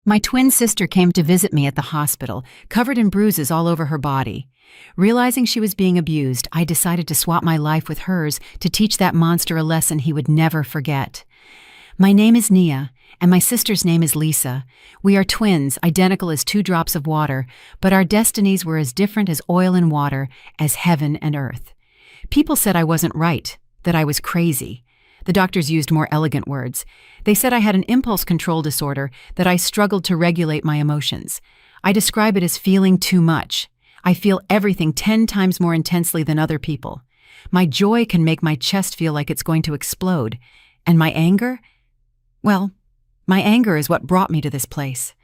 My twin sister came to visit me at the hospital, covered in bruises all over her body. Realizing she was being abused, I decided to swap my life with hers to teach that monster a lesson he would never forget. My name is Nia, and my sister's name is Lisa. We are twins, identical as 2 drops of water, but our destinies were as different as oil and water, as heaven and earth. People said I wasn't right, that I was crazy. The doctors used more elegant words. They said I had an impulse control disorder, that I struggled to regulate my emotions. I describe it as feeling too much. I feel everything 10 times more intensely than other people. My joy can make my chest feel like it's going to explode. And my anger? Well, my anger is what brought me to this place.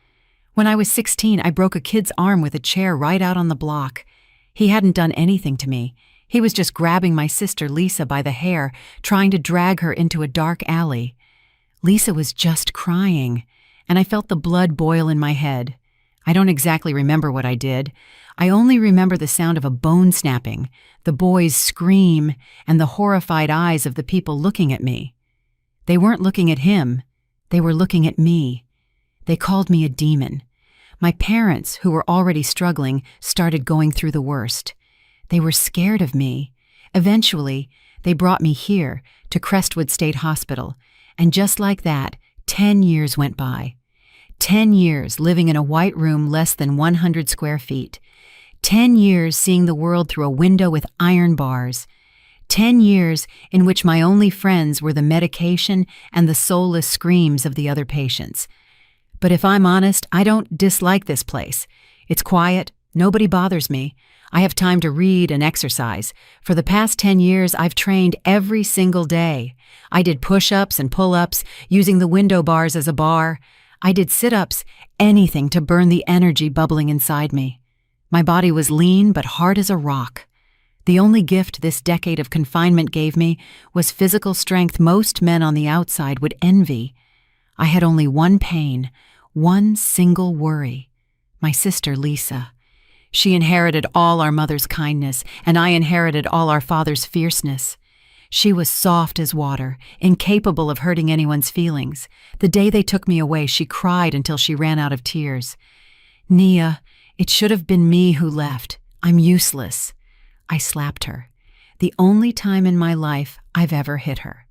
When I was 16, I broke a kid's arm with a chair right out on the block. He hadn't done anything to me. He was just grabbing my sister Lisa by the hair, trying to drag her into a dark alley. Lisa was just crying, and I felt the blood boil in my head. I don't exactly remember what I did. I only remember the sound of a bone snapping, the boy's scream, and the horrified eyes of the people looking at me. They weren't looking at him. They were looking at me. They called me a demon. My parents, who were already struggling, started going through the worst. They were scared of me. Eventually, they brought me here, to Crestwood State Hospital, and just like that, 10 years went by. 10 years living in a white room less than 100 square feet. 10 years seeing the world through a window with iron bars. 10 years in which my only friends were the medication and the soulless screams of the other patients. But if I'm honest, I don't dislike this place. It's quiet, nobody bothers me. I have time to read and exercise. For the past 10 years, I've trained every single day. I did push-ups and pull-ups, using the window bars as a bar. I did sit-ups, anything to burn the energy bubbling inside me. My body was lean but hard as a rock. The only gift this decade of confinement gave me was physical strength most men on the outside would envy. I had only one pain, one single worry. My sister Lisa. She inherited all our mother's kindness, and I inherited all our father's fierceness. She was soft as water, incapable of hurting anyone's feelings. The day they took me away, she cried until she ran out of tears. Nia, it should have been me who left. I'm useless. I slapped her. The only time in my life I've ever hit her.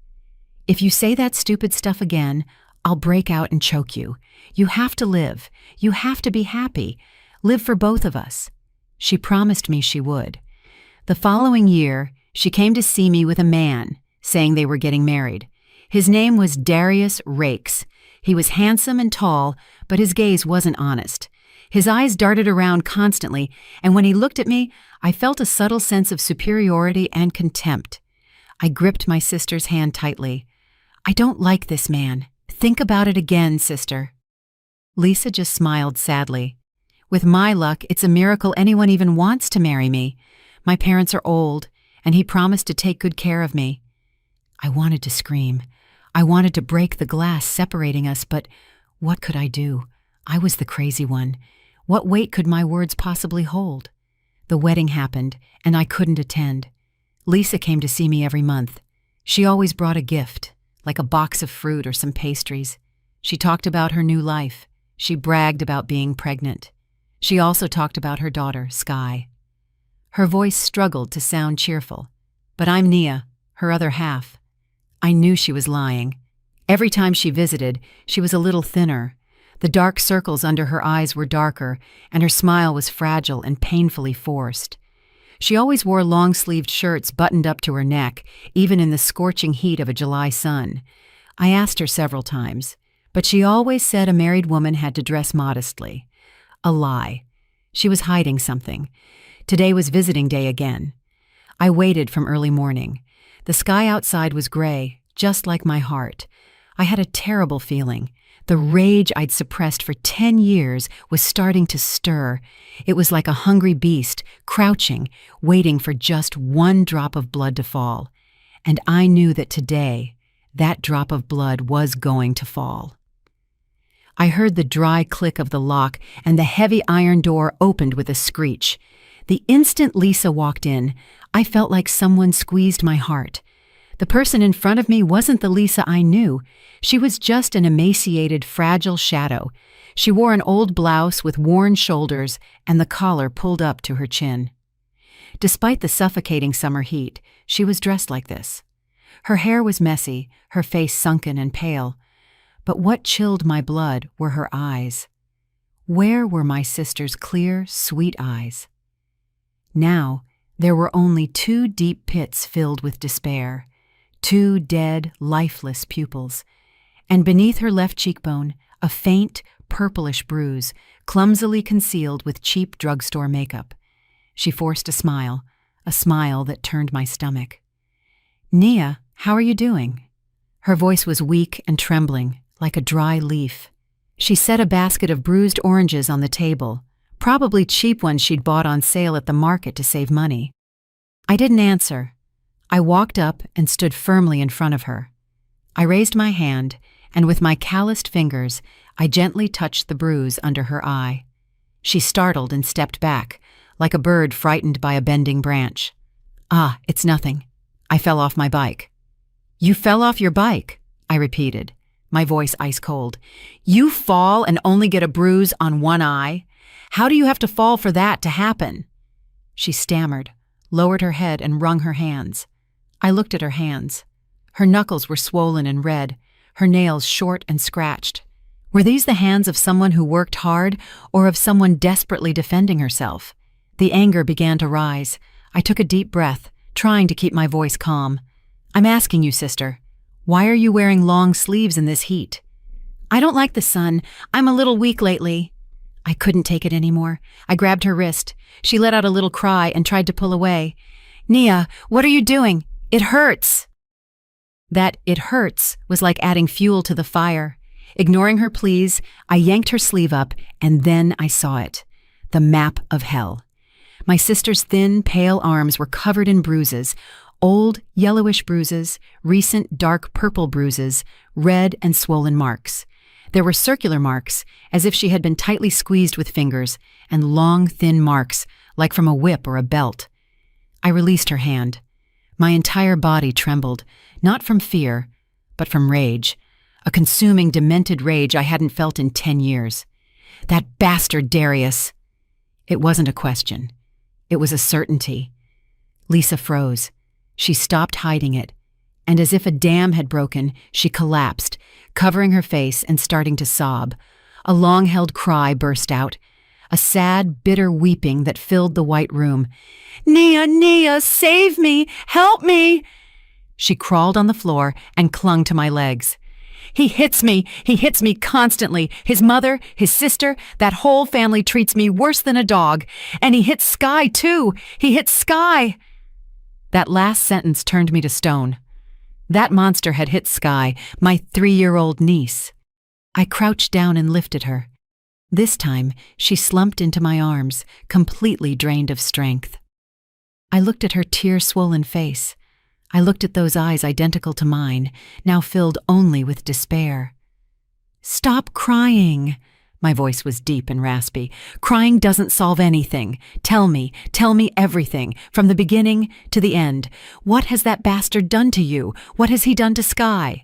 If you say that stupid stuff again, I'll break out and choke you. You have to live. You have to be happy. Live for both of us. She promised me she would. The following year, she came to see me with a man, saying they were getting married. His name was Darius Rakes. He was handsome and tall, but his gaze wasn't honest. His eyes darted around constantly, and when he looked at me, I felt a subtle sense of superiority and contempt. I gripped my sister's hand tightly. I don't like this man. Think about it again, sister. Lisa just smiled sadly. With my luck, it's a miracle anyone even wants to marry me. My parents are old, and he promised to take good care of me. I wanted to scream. I wanted to break the glass separating us, but what could I do? I was the crazy one. What weight could my words possibly hold? The wedding happened, and I couldn't attend. Lisa came to see me every month. She always brought a gift, like a box of fruit or some pastries. She talked about her new life. She bragged about being pregnant. She also talked about her daughter, Sky. Her voice struggled to sound cheerful. But I'm Nia, her other half. I knew she was lying. Every time she visited, she was a little thinner. The dark circles under her eyes were darker, and her smile was fragile and painfully forced. She always wore long-sleeved shirts buttoned up to her neck, even in the scorching heat of a July sun. I asked her several times, but she always said a married woman had to dress modestly. A lie. She was hiding something. Today was visiting day again. I waited from early morning. The sky outside was gray, just like my heart. I had a terrible feeling. The rage I'd suppressed for 10 years was starting to stir. It was like a hungry beast, crouching, waiting for just one drop of blood to fall. And I knew that today, that drop of blood was going to fall. I heard the dry click of the lock, and the heavy iron door opened with a screech. The instant Lisa walked in, I felt like someone squeezed my heart. The person in front of me wasn't the Lisa I knew. She was just an emaciated, fragile shadow. She wore an old blouse with worn shoulders and the collar pulled up to her chin. Despite the suffocating summer heat, she was dressed like this. Her hair was messy, her face sunken and pale. But what chilled my blood were her eyes. Where were my sister's clear, sweet eyes? Now, there were only 2 deep pits filled with despair, 2 dead, lifeless pupils, and beneath her left cheekbone, a faint, purplish bruise, clumsily concealed with cheap drugstore makeup. She forced a smile that turned my stomach. "Nia, how are you doing?" Her voice was weak and trembling, like a dry leaf. She set a basket of bruised oranges on the table, probably cheap ones she'd bought on sale at the market to save money. I didn't answer. I walked up and stood firmly in front of her. I raised my hand, and with my calloused fingers, I gently touched the bruise under her eye. She startled and stepped back, like a bird frightened by a bending branch. "Ah, it's nothing. I fell off my bike." "You fell off your bike?" I repeated, my voice ice cold. "You fall and only get a bruise on one eye? How do you have to fall for that to happen?" She stammered, lowered her head and wrung her hands. I looked at her hands. Her knuckles were swollen and red, her nails short and scratched. Were these the hands of someone who worked hard or of someone desperately defending herself? The anger began to rise. I took a deep breath, trying to keep my voice calm. "I'm asking you, sister, why are you wearing long sleeves in this heat?" "I don't like the sun. I'm a little weak lately." I couldn't take it anymore. I grabbed her wrist. She let out a little cry and tried to pull away. "Nia, what are you doing? It hurts." That "it hurts" was like adding fuel to the fire. Ignoring her pleas, I yanked her sleeve up, and then I saw it. The map of hell. My sister's thin, pale arms were covered in bruises, old, yellowish bruises, recent dark purple bruises, red and swollen marks. There were circular marks, as if she had been tightly squeezed with fingers, and long, thin marks, like from a whip or a belt. I released her hand. My entire body trembled, not from fear, but from rage. A consuming, demented rage I hadn't felt in 10 years. That bastard Darius! It wasn't a question. It was a certainty. Lisa froze. She stopped hiding it, and as if a dam had broken, she collapsed, covering her face and starting to sob. A long-held cry burst out, a sad, bitter weeping that filled the white room. "Nia, Nia, save me! Help me!" She crawled on the floor and clung to my legs. He hits me constantly. His mother, his sister, that whole family treats me worse than a dog. And he hits Sky, too. He hits Sky." That last sentence turned me to stone. That monster had hit Sky, my 3-year-old niece. I crouched down and lifted her. This time, she slumped into my arms, completely drained of strength. I looked at her tear-swollen face. I looked at those eyes identical to mine, now filled only with despair. "Stop crying." My voice was deep and raspy. "Crying doesn't solve anything. Tell me everything, from the beginning to the end. What has that bastard done to you? What has he done to Sky?"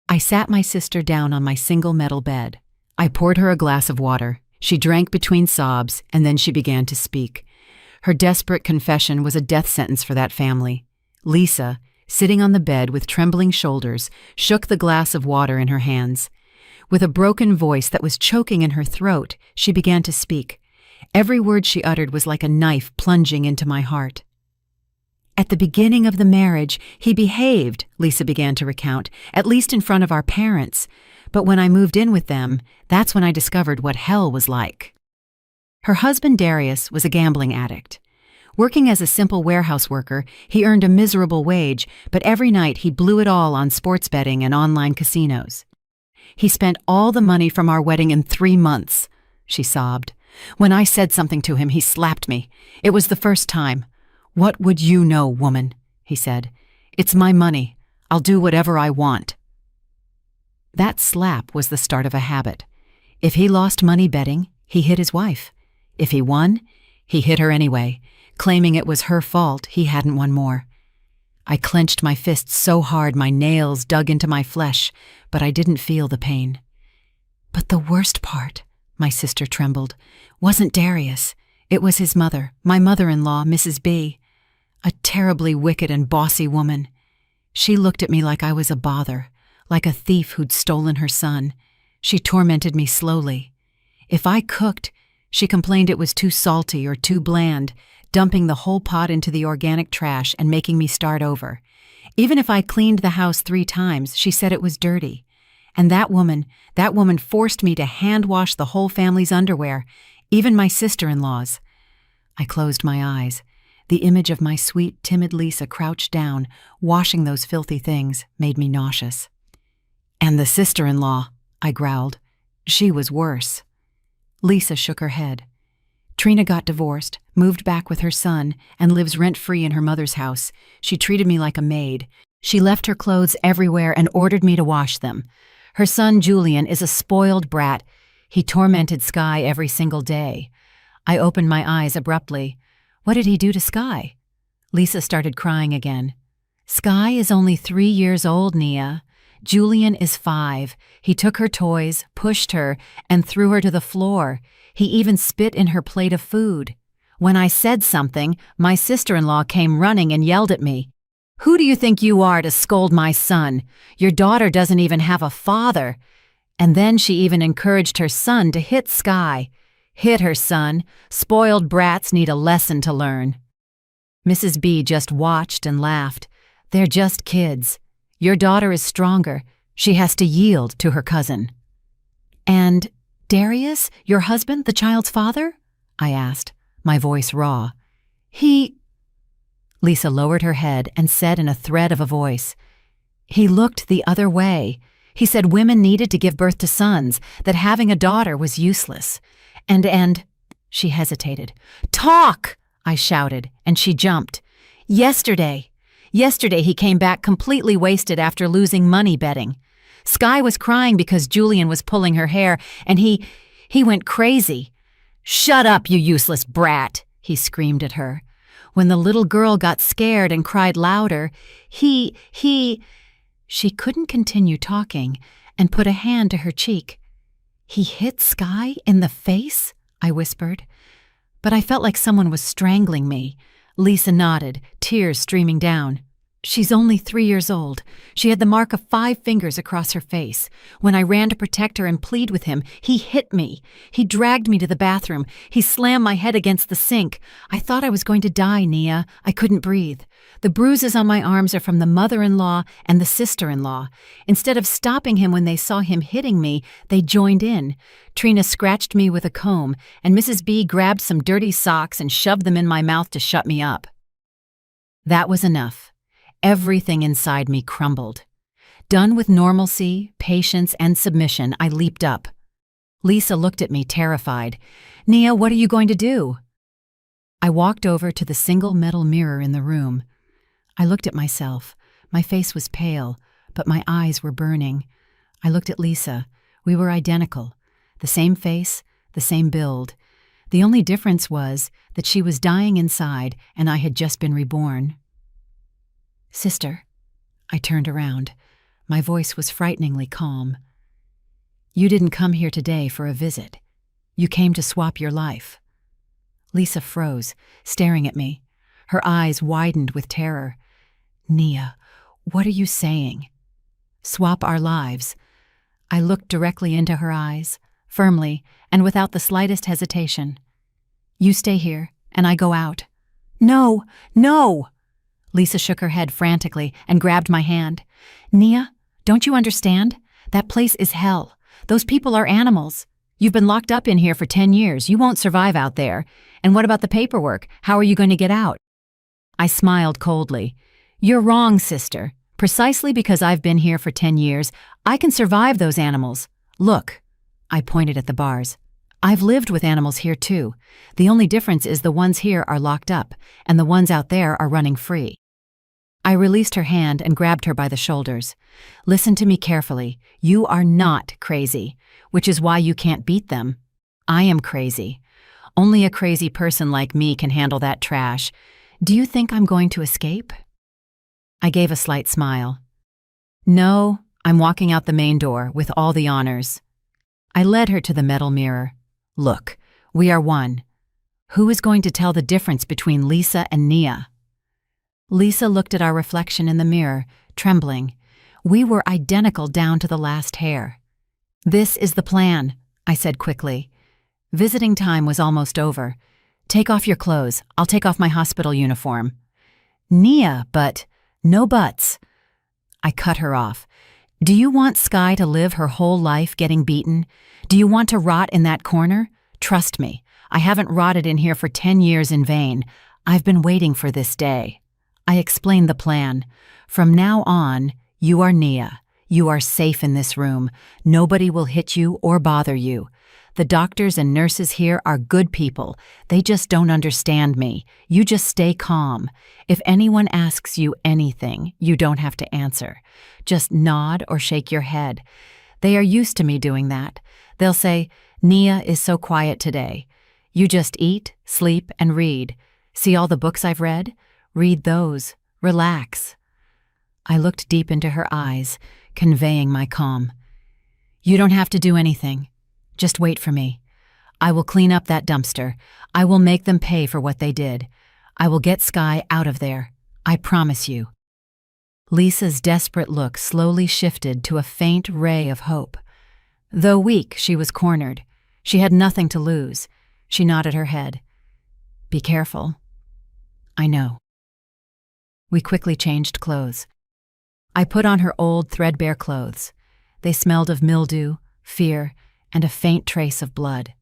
I sat my sister down on my single metal bed. I poured her a glass of water. She drank between sobs, and then she began to speak. Her desperate confession was a death sentence for that family. Lisa, sitting on the bed with trembling shoulders, shook the glass of water in her hands. With a broken voice that was choking in her throat, she began to speak. Every word she uttered was like a knife plunging into my heart. "At the beginning of the marriage, he behaved," Lisa began to recount, "at least in front of our parents. But when I moved in with them, that's when I discovered what hell was like." Her husband Darius was a gambling addict. Working as a simple warehouse worker, he earned a miserable wage, but every night he blew it all on sports betting and online casinos. "He spent all the money from our wedding in 3 months," she sobbed. "When I said something to him, he slapped me. It was the first time. 'What would you know, woman?' he said. 'It's my money. I'll do whatever I want.'" That slap was the start of a habit. If he lost money betting, he hit his wife. If he won, he hit her anyway, claiming it was her fault he hadn't won more. I clenched my fists so hard my nails dug into my flesh, but I didn't feel the pain. But the worst part, my sister trembled, wasn't Darius. It was his mother, my mother-in-law, Mrs. B. A terribly wicked and bossy woman. She looked at me like I was a bother, like a thief who'd stolen her son. She tormented me slowly. If I cooked, she complained it was too salty or too bland, dumping the whole pot into the organic trash and making me start over. Even if I cleaned the house 3 times, she said it was dirty. And that woman forced me to hand wash the whole family's underwear, even my sister-in-law's. I closed my eyes. The image of my sweet, timid Lisa crouched down, washing those filthy things, made me nauseous. And the sister-in-law, I growled. She was worse. Lisa shook her head. Trina got divorced, moved back with her son, and lives rent-free in her mother's house. She treated me like a maid. She left her clothes everywhere and ordered me to wash them. Her son, Julian, is a spoiled brat. He tormented Sky every single day. I opened my eyes abruptly. What did he do to Sky? Lisa started crying again. Sky is only 3 years old, Nia. Julian is 5. He took her toys, pushed her, and threw her to the floor. He even spit in her plate of food. When I said something, my sister-in-law came running and yelled at me. Who do you think you are to scold my son? Your daughter doesn't even have a father. And then she even encouraged her son to hit Sky. Hit her son. Spoiled brats need a lesson to learn. Mrs. B just watched and laughed. They're just kids. Your daughter is stronger. She has to yield to her cousin. And Darius, your husband, the child's father? I asked, my voice raw. Lisa lowered her head and said in a thread of a voice, he looked the other way. He said women needed to give birth to sons, that having a daughter was useless. And she hesitated. Talk! I shouted, and she jumped. Yesterday he came back completely wasted after losing money betting. Sky was crying because Julian was pulling her hair, and he went crazy. Shut up, you useless brat, he screamed at her. When the little girl got scared and cried louder, She couldn't continue talking and put a hand to her cheek. He hit Sky in the face? I whispered. But I felt like someone was strangling me. Lisa nodded, tears streaming down. She's only 3 years old. She had the mark of 5 fingers across her face. When I ran to protect her and plead with him, he hit me. He dragged me to the bathroom. He slammed my head against the sink. I thought I was going to die, Nia. I couldn't breathe. The bruises on my arms are from the mother-in-law and the sister-in-law. Instead of stopping him when they saw him hitting me, they joined in. Trina scratched me with a comb, and Mrs. B grabbed some dirty socks and shoved them in my mouth to shut me up. That was enough. Everything inside me crumbled. Done with normalcy, patience, and submission, I leaped up. Lisa looked at me, terrified. Nia, what are you going to do? I walked over to the single metal mirror in the room. I looked at myself. My face was pale, but my eyes were burning. I looked at Lisa. We were identical. The same face, the same build. The only difference was that she was dying inside and I had just been reborn. Sister, I turned around. My voice was frighteningly calm. You didn't come here today for a visit. You came to swap your life. Lisa froze, staring at me. Her eyes widened with terror. Nia, what are you saying? Swap our lives. I looked directly into her eyes, firmly and without the slightest hesitation. You stay here, and I go out. No, no! Lisa shook her head frantically and grabbed my hand. Nia, don't you understand? That place is hell. Those people are animals. You've been locked up in here for 10 years. You won't survive out there. And what about the paperwork? How are you going to get out? I smiled coldly. You're wrong, sister. Precisely because I've been here for 10 years, I can survive those animals. Look, I pointed at the bars. I've lived with animals here too. The only difference is the ones here are locked up, and the ones out there are running free. I released her hand and grabbed her by the shoulders. Listen to me carefully. You are not crazy, which is why you can't beat them. I am crazy. Only a crazy person like me can handle that trash. Do you think I'm going to escape? I gave a slight smile. No, I'm walking out the main door with all the honors. I led her to the metal mirror. Look, we are one. Who is going to tell the difference between Lisa and Nia? Lisa looked at our reflection in the mirror, trembling. We were identical down to the last hair. This is the plan, I said quickly. Visiting time was almost over. Take off your clothes. I'll take off my hospital uniform. Nia, but no buts. I cut her off. Do you want Sky to live her whole life getting beaten? Do you want to rot in that corner? Trust me, I haven't rotted in here for 10 years in vain. I've been waiting for this day. I explained the plan. From now on, you are Nia. You are safe in this room. Nobody will hit you or bother you. The doctors and nurses here are good people. They just don't understand me. You just stay calm. If anyone asks you anything, you don't have to answer. Just nod or shake your head. They are used to me doing that. They'll say, Nia is so quiet today. You just eat, sleep, and read. See all the books I've read? Read those. Relax. I looked deep into her eyes, conveying my calm. You don't have to do anything. Just wait for me. I will clean up that dumpster. I will make them pay for what they did. I will get Sky out of there. I promise you. Lisa's desperate look slowly shifted to a faint ray of hope. Though weak, she was cornered. She had nothing to lose. She nodded her head. Be careful. I know. We quickly changed clothes. I put on her old, threadbare clothes. They smelled of mildew, fear, and a faint trace of blood.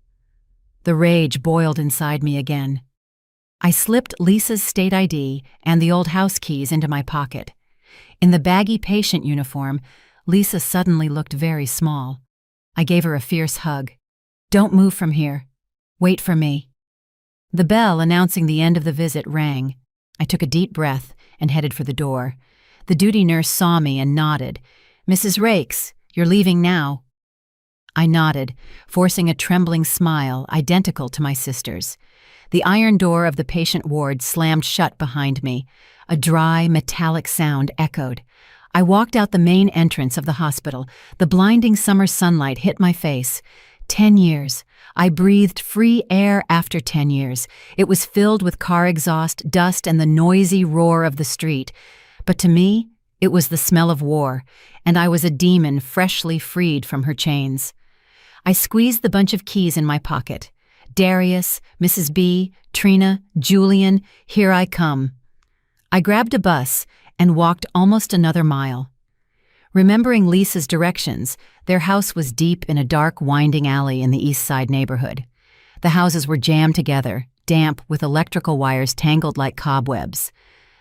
The rage boiled inside me again. I slipped Lisa's state ID and the old house keys into my pocket. In the baggy patient uniform, Lisa suddenly looked very small. I gave her a fierce hug. Don't move from here. Wait for me. The bell announcing the end of the visit rang. I took a deep breath and headed for the door. The duty nurse saw me and nodded. Mrs. Rakes, you're leaving now. I nodded, forcing a trembling smile identical to my sister's. The iron door of the patient ward slammed shut behind me. A dry, metallic sound echoed. I walked out the main entrance of the hospital. The blinding summer sunlight hit my face. 10 years. I breathed free air after 10 years. It was filled with car exhaust, dust, and the noisy roar of the street. But to me, it was the smell of war, and I was a demon freshly freed from her chains. I squeezed the bunch of keys in my pocket. Darius, Mrs. B, Trina, Julian, here I come. I grabbed a bus and walked almost another mile. Remembering Lisa's directions, their house was deep in a dark, winding alley in the East Side neighborhood. The houses were jammed together, damp with electrical wires tangled like cobwebs.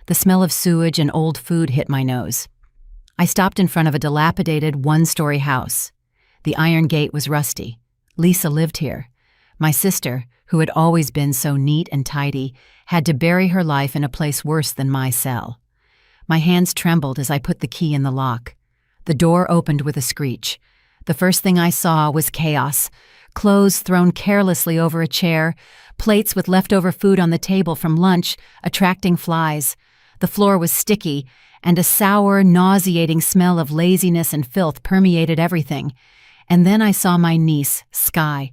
The smell of sewage and old food hit my nose. I stopped in front of a dilapidated one-story house. The iron gate was rusty. Lisa lived here. My sister, who had always been so neat and tidy, had to bury her life in a place worse than my cell. My hands trembled as I put the key in the lock. The door opened with a screech. The first thing I saw was chaos. Clothes thrown carelessly over a chair, plates with leftover food on the table from lunch, attracting flies. The floor was sticky, and a sour, nauseating smell of laziness and filth permeated everything. And then I saw my niece, Sky.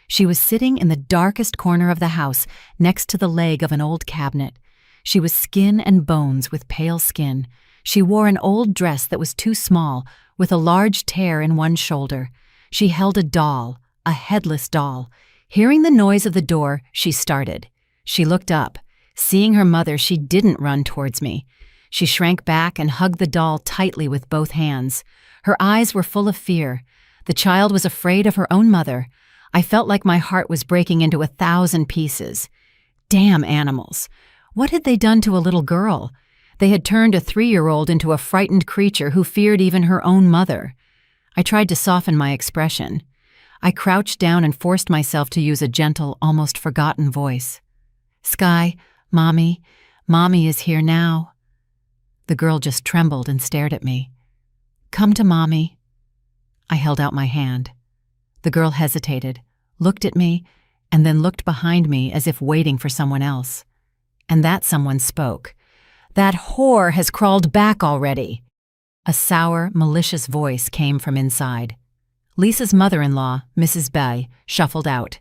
She was sitting in the darkest corner of the house, next to the leg of an old cabinet. She was skin and bones with pale skin. She wore an old dress that was too small, with a large tear in one shoulder. She held a doll, a headless doll. Hearing the noise of the door, she started. She looked up. Seeing her mother, she didn't run towards me. She shrank back and hugged the doll tightly with both hands. Her eyes were full of fear. The child was afraid of her own mother. I felt like my heart was breaking into 1,000 pieces. Damn animals. What had they done to a little girl? They had turned a 3-year-old into a frightened creature who feared even her own mother. I tried to soften my expression. I crouched down and forced myself to use a gentle, almost forgotten voice. Sky, Mommy is here now. The girl just trembled and stared at me. Come to Mommy. I held out my hand. The girl hesitated, looked at me, and then looked behind me as if waiting for someone else. And that someone spoke. That whore has crawled back already." A sour, malicious voice came from inside. Lisa's mother-in-law, Mrs. Bay, shuffled out.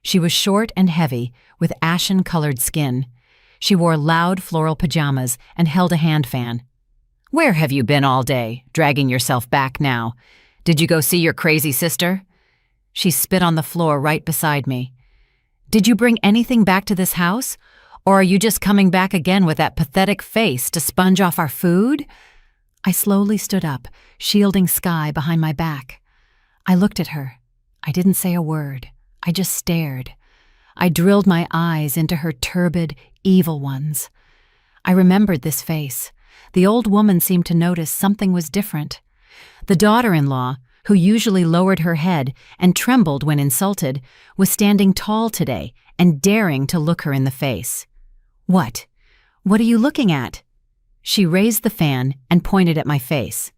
She was short and heavy, with ashen-colored skin. She wore loud floral pajamas and held a hand fan. "Where have you been all day, dragging yourself back now? Did you go see your crazy sister?" She spit on the floor right beside me. "Did you bring anything back to this house? Or are you just coming back again with that pathetic face to sponge off our food?" I slowly stood up, shielding Sky behind my back. I looked at her. I didn't say a word. I just stared. I drilled my eyes into her turbid, evil ones. I remembered this face. The old woman seemed to notice something was different. The daughter-in-law, who usually lowered her head and trembled when insulted, was standing tall today and daring to look her in the face. "What? What are you looking at?" She raised the fan and pointed at my face.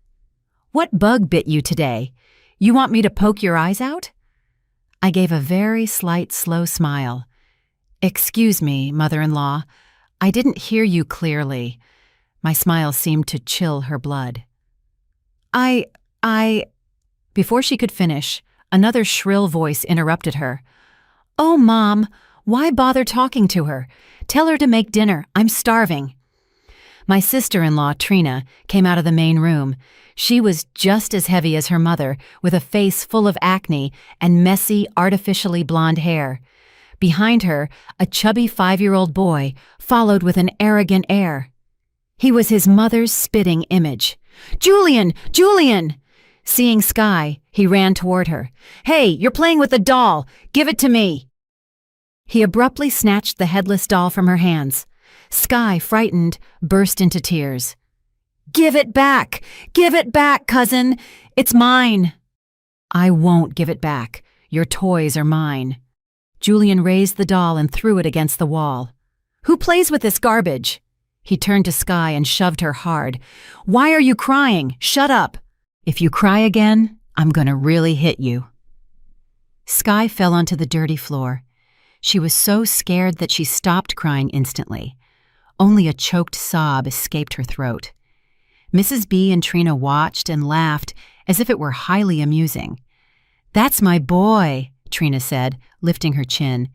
"What bug bit you today? You want me to poke your eyes out?" I gave a very slight, slow smile. "Excuse me, mother-in-law. I didn't hear you clearly." My smile seemed to chill her blood. I... Before she could finish, another shrill voice interrupted her. "Oh, Mom, why bother talking to her? Tell her to make dinner. I'm starving." My sister-in-law, Trina, came out of the main room. She was just as heavy as her mother, with a face full of acne and messy, artificially blonde hair. Behind her, a chubby 5-year-old boy followed with an arrogant air. He was his mother's spitting image. "Julian! Julian!" Seeing Sky, he ran toward her. "Hey, you're playing with the doll! Give it to me!" He abruptly snatched the headless doll from her hands. Sky, frightened, burst into tears. "Give it back! Give it back, cousin! It's mine!" "I won't give it back. Your toys are mine." Julian raised the doll and threw it against the wall. "Who plays with this garbage?" He turned to Sky and shoved her hard. "Why are you crying? Shut up! If you cry again, I'm gonna really hit you." Sky fell onto the dirty floor. She was so scared that she stopped crying instantly. Only a choked sob escaped her throat. Mrs. B and Trina watched and laughed as if it were highly amusing. "That's my boy," Trina said, lifting her chin.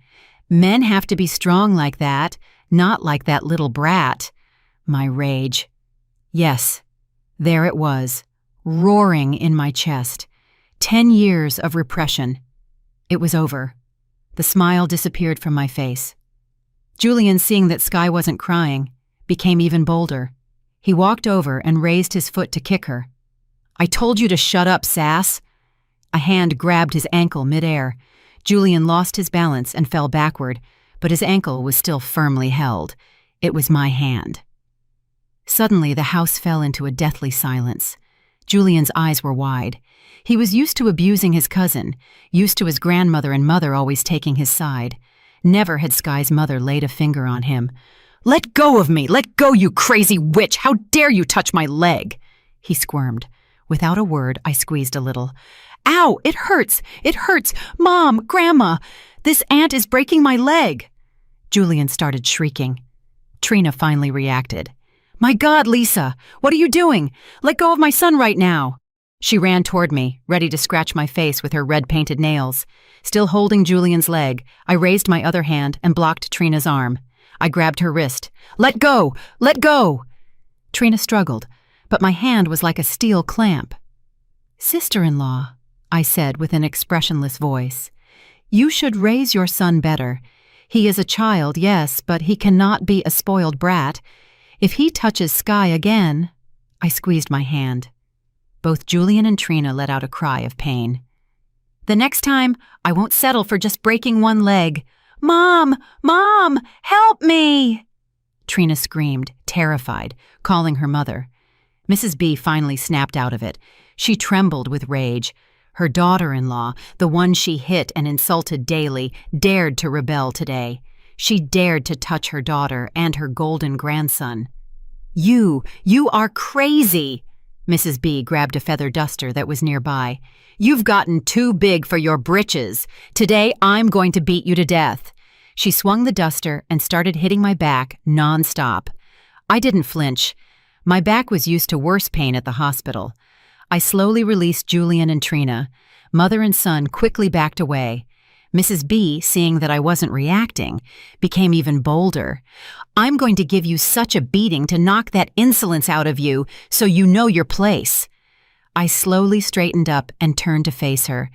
"Men have to be strong like that, not like that little brat." My rage. Yes, there it was, roaring in my chest. 10 years of repression. It was over. The smile disappeared from my face. Julian, seeing that Sky wasn't crying, became even bolder. He walked over and raised his foot to kick her. "I told you to shut up, sass!" A hand grabbed his ankle midair. Julian lost his balance and fell backward, but his ankle was still firmly held. It was my hand. Suddenly, the house fell into a deathly silence. Julian's eyes were wide. He was used to abusing his cousin, used to his grandmother and mother always taking his side. Never had Sky's mother laid a finger on him. "Let go of me! Let go, you crazy witch! How dare you touch my leg!" He squirmed. Without a word, I squeezed a little. "Ow! It hurts! It hurts! Mom! Grandma! This ant is breaking my leg!" Julian started shrieking. Trina finally reacted. "My God, Lisa! What are you doing? Let go of my son right now!" She ran toward me, ready to scratch my face with her red-painted nails. Still holding Julian's leg, I raised my other hand and blocked Trina's arm. I grabbed her wrist. "Let go! Let go!" Trina struggled, but my hand was like a steel clamp. "Sister-in-law," I said with an expressionless voice, "you should raise your son better. He is a child, yes, but he cannot be a spoiled brat. If he touches Sky again—" I squeezed my hand. Both Julian and Trina let out a cry of pain. "The next time, I won't settle for just breaking one leg. Mom! Mom! Help me!" Trina screamed, terrified, calling her mother. Mrs. B finally snapped out of it. She trembled with rage. Her daughter-in-law, the one she hit and insulted daily, dared to rebel today. She dared to touch her daughter and her golden grandson. You are crazy!" Mrs. B grabbed a feather duster that was nearby. "You've gotten too big for your britches. Today I'm going to beat you to death." She swung the duster and started hitting my back non-stop. I didn't flinch. My back was used to worse pain at the hospital. I slowly released Julian and Trina. Mother and son quickly backed away. Mrs. B, seeing that I wasn't reacting, became even bolder. "I'm going to give you such a beating to knock that insolence out of you, so you know your place." I slowly straightened up and turned to face her.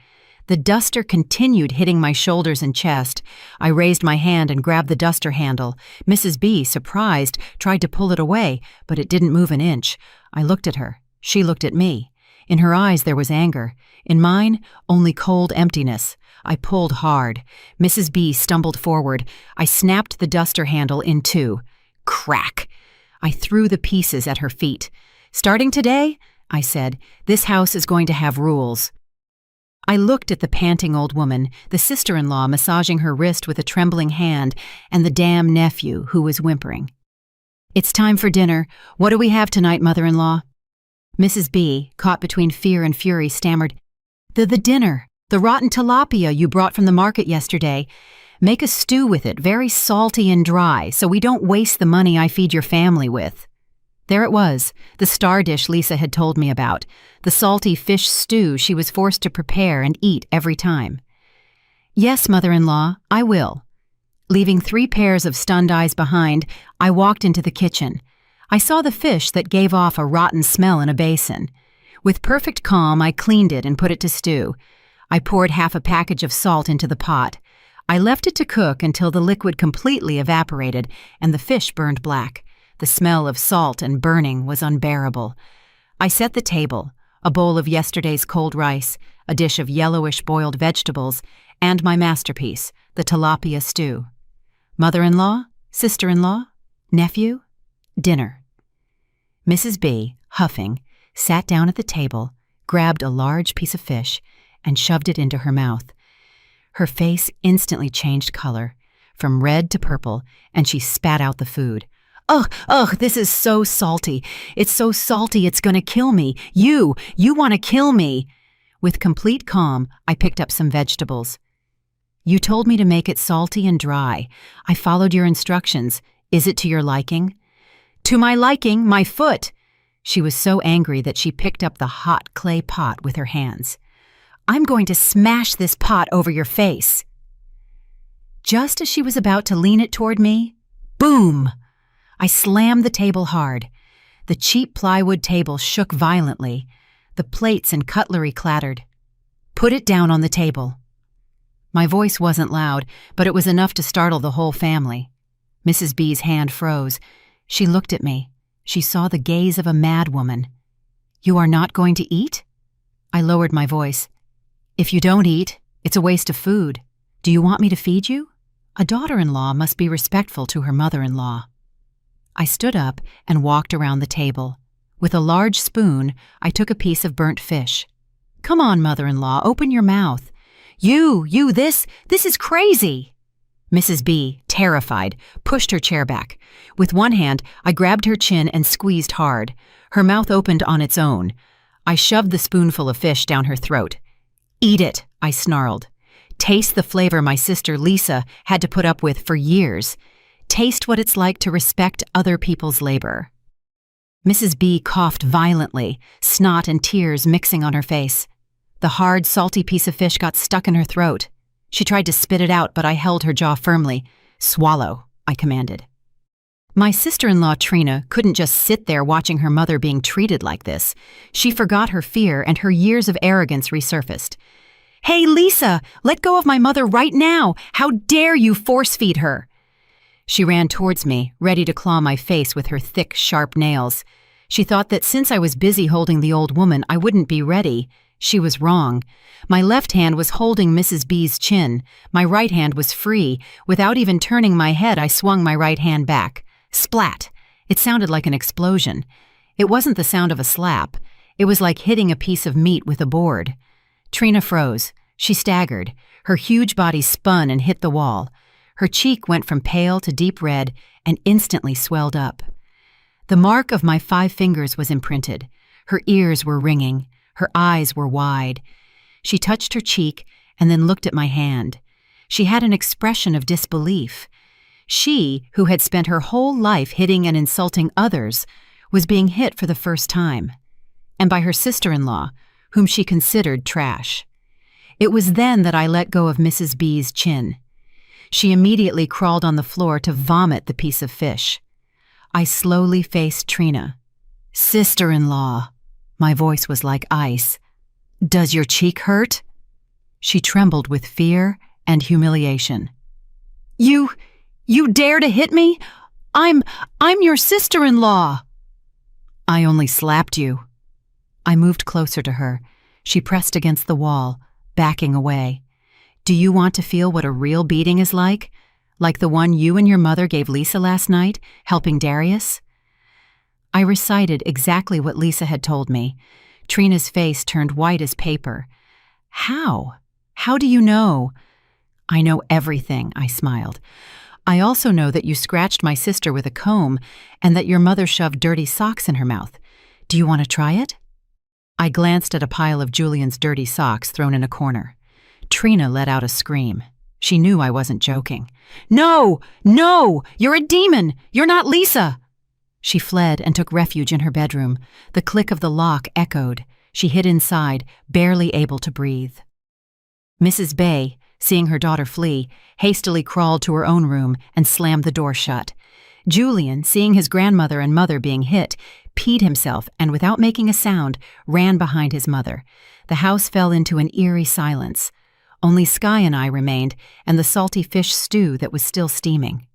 The duster continued hitting my shoulders and chest. I raised my hand and grabbed the duster handle. Mrs. B, surprised, tried to pull it away, but it didn't move an inch. I looked at her. She looked at me. In her eyes there was anger. In mine, only cold emptiness. I pulled hard. Mrs. B stumbled forward. I snapped the duster handle in two. Crack! I threw the pieces at her feet. "Starting today," I said, "this house is going to have rules." I looked at the panting old woman, the sister-in-law massaging her wrist with a trembling hand, and the damn nephew who was whimpering. "It's time for dinner. What do we have tonight, mother-in-law?" Mrs. B, caught between fear and fury, stammered, The dinner. The rotten tilapia you brought from the market yesterday. Make a stew with it, very salty and dry, so we don't waste the money I feed your family with." There it was, the star dish Lisa had told me about, the salty fish stew she was forced to prepare and eat every time. "Yes, mother-in-law, I will." Leaving 3 pairs of stunned eyes behind, I walked into the kitchen. I saw the fish that gave off a rotten smell in a basin. With perfect calm, I cleaned it and put it to stew. I poured half a package of salt into the pot. I left it to cook until the liquid completely evaporated and the fish burned black. The smell of salt and burning was unbearable. I set the table, a bowl of yesterday's cold rice, a dish of yellowish boiled vegetables, and my masterpiece, the tilapia stew. Mother-in-law, sister-in-law, nephew, dinner. Mrs. B, huffing, sat down at the table, grabbed a large piece of fish, and shoved it into her mouth. Her face instantly changed color, from red to purple, and she spat out the food. Ugh, this is so salty. It's so salty it's gonna kill me. You want to kill me." With complete calm, I picked up some vegetables. "You told me to make it salty and dry. I followed your instructions. Is it to your liking?" "To my liking, my foot." She was so angry that she picked up the hot clay pot with her hands. "I'm going to smash this pot over your face." Just as she was about to lean it toward me, boom! I slammed the table hard. The cheap plywood table shook violently. The plates and cutlery clattered. "Put it down on the table." My voice wasn't loud, but it was enough to startle the whole family. Mrs. B's hand froze. She looked at me. She saw the gaze of a mad woman. "You are not going to eat?" I lowered my voice. "If you don't eat, it's a waste of food. Do you want me to feed you? A daughter-in-law must be respectful to her mother-in-law." I stood up and walked around the table. With a large spoon, I took a piece of burnt fish. "Come on, mother-in-law, open your mouth." This is crazy." Mrs. B, terrified, pushed her chair back. With one hand, I grabbed her chin and squeezed hard. Her mouth opened on its own. I shoved the spoonful of fish down her throat. "Eat it," I snarled. "Taste the flavor my sister Lisa had to put up with for years. Taste what it's like to respect other people's labor." Mrs. B coughed violently, snot and tears mixing on her face. The hard, salty piece of fish got stuck in her throat. She tried to spit it out, but I held her jaw firmly. "Swallow," I commanded. My sister-in-law Trina couldn't just sit there watching her mother being treated like this. She forgot her fear and her years of arrogance resurfaced. "Hey, Lisa, let go of my mother right now! How dare you force-feed her!" She ran towards me, ready to claw my face with her thick, sharp nails. She thought that since I was busy holding the old woman, I wouldn't be ready. She was wrong. My left hand was holding Mrs. B's chin. My right hand was free. Without even turning my head, I swung my right hand back. Splat! It sounded like an explosion. It wasn't the sound of a slap. It was like hitting a piece of meat with a board. Trina froze. She staggered. Her huge body spun and hit the wall. Her cheek went from pale to deep red and instantly swelled up. The mark of my 5 fingers was imprinted. Her ears were ringing. Her eyes were wide. She touched her cheek and then looked at my hand. She had an expression of disbelief. She, who had spent her whole life hitting and insulting others, was being hit for the first time, and by her sister-in-law, whom she considered trash. It was then that I let go of Mrs. B's chin. She immediately crawled on the floor to vomit the piece of fish. I slowly faced Trina. "Sister-in-law," my voice was like ice. "Does your cheek hurt?" She trembled with fear and humiliation. You dare to hit me? I'm your sister-in-law." "I only slapped you." I moved closer to her. She pressed against the wall, backing away. "Do you want to feel what a real beating is like? Like the one you and your mother gave Lisa last night, helping Darius?" I recited exactly what Lisa had told me. Trina's face turned white as paper. "How? How do you know?" "I know everything," I smiled. "I also know that you scratched my sister with a comb and that your mother shoved dirty socks in her mouth. Do you want to try it?" I glanced at a pile of Julian's dirty socks thrown in a corner. Trina let out a scream. She knew I wasn't joking. "No! No! You're a demon! You're not Lisa!" She fled and took refuge in her bedroom. The click of the lock echoed. She hid inside, barely able to breathe. Mrs. Bay, seeing her daughter flee, hastily crawled to her own room and slammed the door shut. Julian, seeing his grandmother and mother being hit, peed himself and, without making a sound, ran behind his mother. The house fell into an eerie silence. Only Sky and I remained, and the salty fish stew that was still steaming.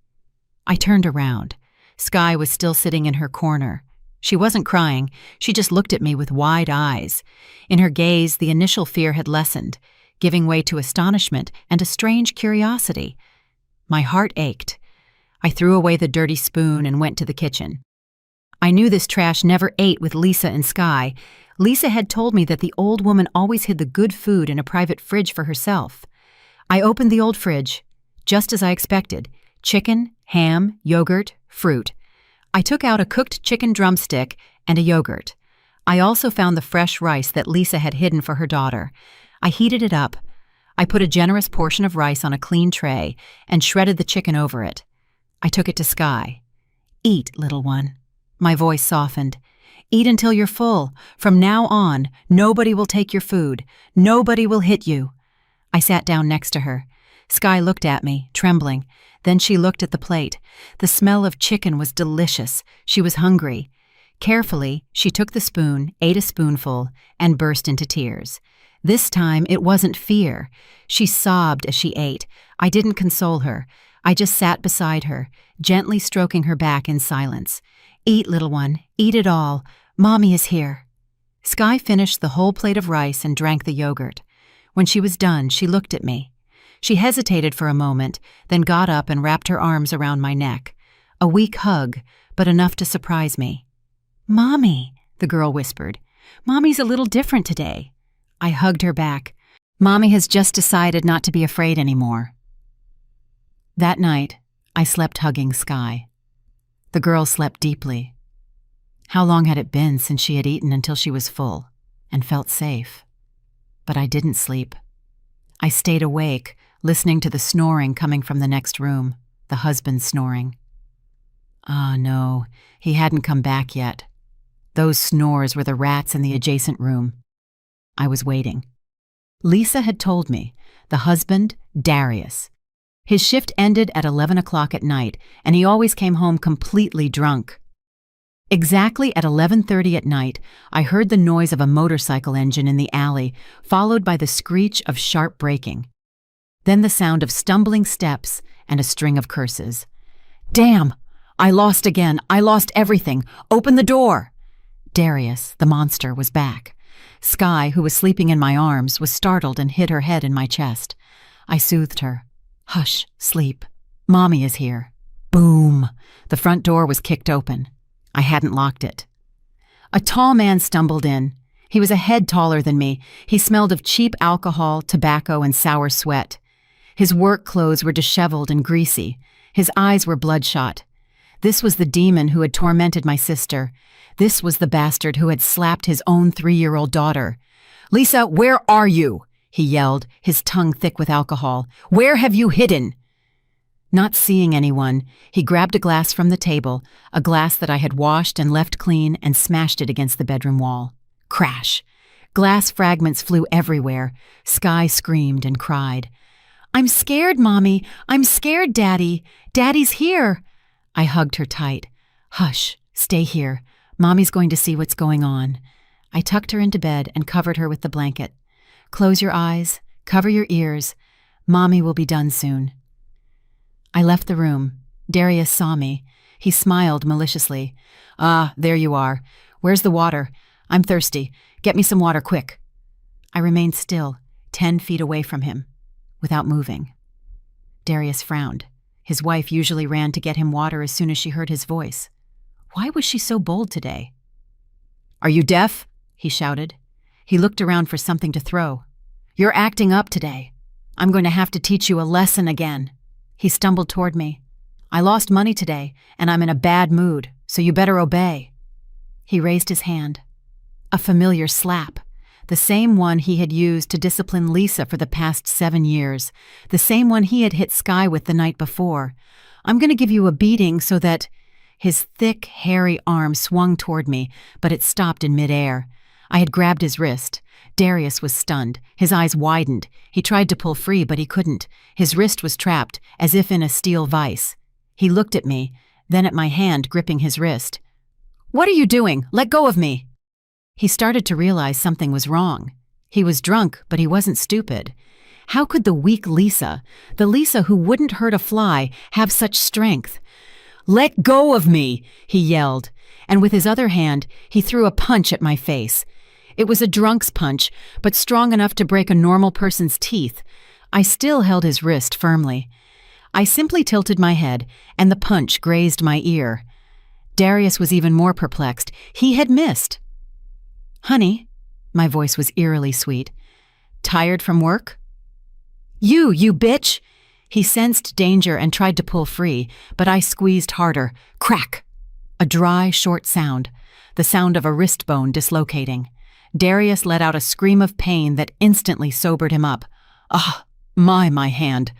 I turned around. Sky was still sitting in her corner. She wasn't crying, she just looked at me with wide eyes. In her gaze, the initial fear had lessened, giving way to astonishment and a strange curiosity. My heart ached. I threw away the dirty spoon and went to the kitchen. I knew this trash never ate with Lisa and Sky. Lisa had told me that the old woman always hid the good food in a private fridge for herself. I opened the old fridge, just as I expected: chicken, ham, yogurt, fruit. I took out a cooked chicken drumstick and a yogurt. I also found the fresh rice that Lisa had hidden for her daughter. I heated it up. I put a generous portion of rice on a clean tray and shredded the chicken over it. I took it to Sky. "Eat, little one." My voice softened. "Eat until you're full. From now on, nobody will take your food. Nobody will hit you." I sat down next to her. Sky looked at me, trembling. Then she looked at the plate. The smell of chicken was delicious. She was hungry. Carefully, she took the spoon, ate a spoonful, and burst into tears. This time, it wasn't fear. She sobbed as she ate. I didn't console her. I just sat beside her, gently stroking her back in silence. "Eat, little one. Eat it all. Mommy is here." Sky finished the whole plate of rice and drank the yogurt. When she was done, she looked at me. She hesitated for a moment, then got up and wrapped her arms around my neck. A weak hug, but enough to surprise me. "Mommy," the girl whispered. "Mommy's a little different today." I hugged her back. "Mommy has just decided not to be afraid anymore." That night, I slept hugging Sky. The girl slept deeply. How long had it been since she had eaten until she was full and felt safe? But I didn't sleep. I stayed awake, listening to the snoring coming from the next room, the husband snoring. Ah, no, he hadn't come back yet. Those snores were the rats in the adjacent room. I was waiting. Lisa had told me, the husband, Darius. His shift ended at 11 o'clock at night, and he always came home completely drunk. Exactly at 11:30 at night, I heard the noise of a motorcycle engine in the alley, followed by the screech of sharp braking. Then the sound of stumbling steps and a string of curses. "Damn! I lost again! I lost everything! Open the door!" Darius, the monster, was back. Sky, who was sleeping in my arms, was startled and hid her head in my chest. I soothed her. "Hush, sleep. Mommy is here." Boom! The front door was kicked open. I hadn't locked it. A tall man stumbled in. He was a head taller than me. He smelled of cheap alcohol, tobacco, and sour sweat. His work clothes were disheveled and greasy. His eyes were bloodshot. This was the demon who had tormented my sister. This was the bastard who had slapped his own 3-year-old daughter. "Lisa, where are you?" he yelled, his tongue thick with alcohol. "Where have you hidden?" Not seeing anyone, he grabbed a glass from the table, a glass that I had washed and left clean, and smashed it against the bedroom wall. Crash! Glass fragments flew everywhere. Sky screamed and cried. "I'm scared, Mommy! I'm scared, Daddy! Daddy's here!" I hugged her tight. "Hush, stay here. Mommy's going to see what's going on." I tucked her into bed and covered her with the blanket. "Close your eyes, cover your ears. Mommy will be done soon." I left the room. Darius saw me. He smiled maliciously. "Ah, there you are. Where's the water? I'm thirsty. Get me some water quick." I remained still, 10 feet away from him, without moving. Darius frowned. His wife usually ran to get him water as soon as she heard his voice. Why was she so bold today? "Are you deaf?" he shouted. He looked around for something to throw. "You're acting up today. I'm going to have to teach you a lesson again." He stumbled toward me. "I lost money today, and I'm in a bad mood, so you better obey." He raised his hand. A familiar slap. The same one he had used to discipline Lisa for the past 7 years. The same one he had hit Sky with the night before. "I'm going to give you a beating so that—" His thick, hairy arm swung toward me, but it stopped in midair. I had grabbed his wrist. Darius was stunned. His eyes widened. He tried to pull free, but he couldn't. His wrist was trapped, as if in a steel vise. He looked at me, then at my hand gripping his wrist. "What are you doing? Let go of me!" He started to realize something was wrong. He was drunk, but he wasn't stupid. How could the weak Lisa, the Lisa who wouldn't hurt a fly, have such strength? "Let go of me!" he yelled, and with his other hand, he threw a punch at my face. It was a drunk's punch, but strong enough to break a normal person's teeth. I still held his wrist firmly. I simply tilted my head, and the punch grazed my ear. Darius was even more perplexed. He had missed. "Honey," my voice was eerily sweet. "Tired from work?" You bitch!" He sensed danger and tried to pull free, but I squeezed harder. Crack! A dry, short sound, the sound of a wrist bone dislocating. Darius let out a scream of pain that instantly sobered him up. "Ah, my hand.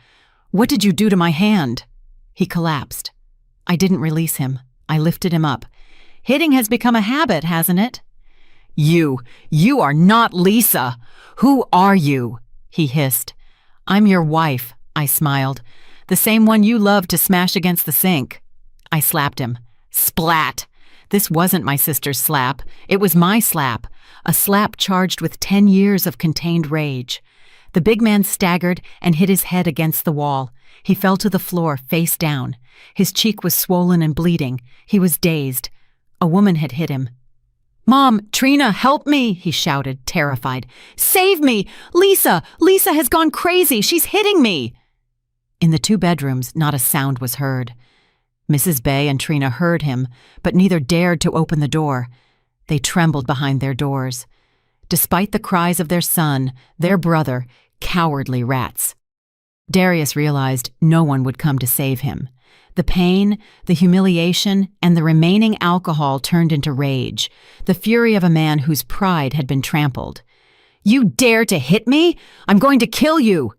What did you do to my hand?" He collapsed. I didn't release him. I lifted him up. "Hitting has become a habit, hasn't it?" You are not Lisa. Who are you?" he hissed. "I'm your wife," I smiled. "The same one you love to smash against the sink." I slapped him. Splat! This wasn't my sister's slap. It was my slap. A slap charged with 10 years of contained rage. The big man staggered and hit his head against the wall. He fell to the floor, face down. His cheek was swollen and bleeding. He was dazed. A woman had hit him. "Mom, Trina, help me!" he shouted, terrified. "Save me! Lisa! Lisa has gone crazy! She's hitting me!" In the 2 bedrooms, not a sound was heard. Mrs. Bay and Trina heard him, but neither dared to open the door. They trembled behind their doors. Despite the cries of their son, their brother, cowardly rats. Darius realized no one would come to save him. The pain, the humiliation, and the remaining alcohol turned into rage, the fury of a man whose pride had been trampled. "You dare to hit me? I'm going to kill you!"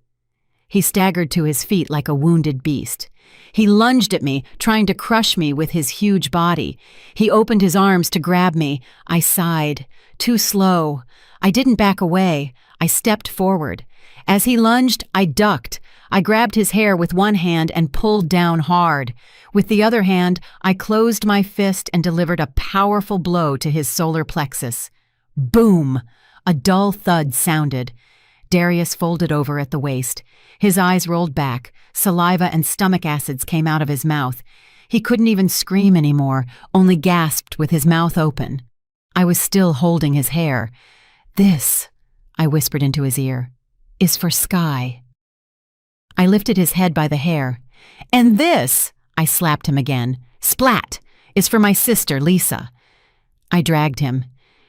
He staggered to his feet like a wounded beast. He lunged at me, trying to crush me with his huge body. He opened his arms to grab me. I sighed. Too slow. I didn't back away. I stepped forward. As he lunged, I ducked. I grabbed his hair with one hand and pulled down hard. With the other hand, I closed my fist and delivered a powerful blow to his solar plexus. Boom! A dull thud sounded. Darius folded over at the waist. His eyes rolled back. Saliva and stomach acids came out of his mouth. He couldn't even scream anymore, only gasped with his mouth open. I was still holding his hair. "This," I whispered into his ear, "is for Sky." I lifted his head by the hair. "And this," I slapped him again, "splat, is for my sister, Lisa." I dragged him.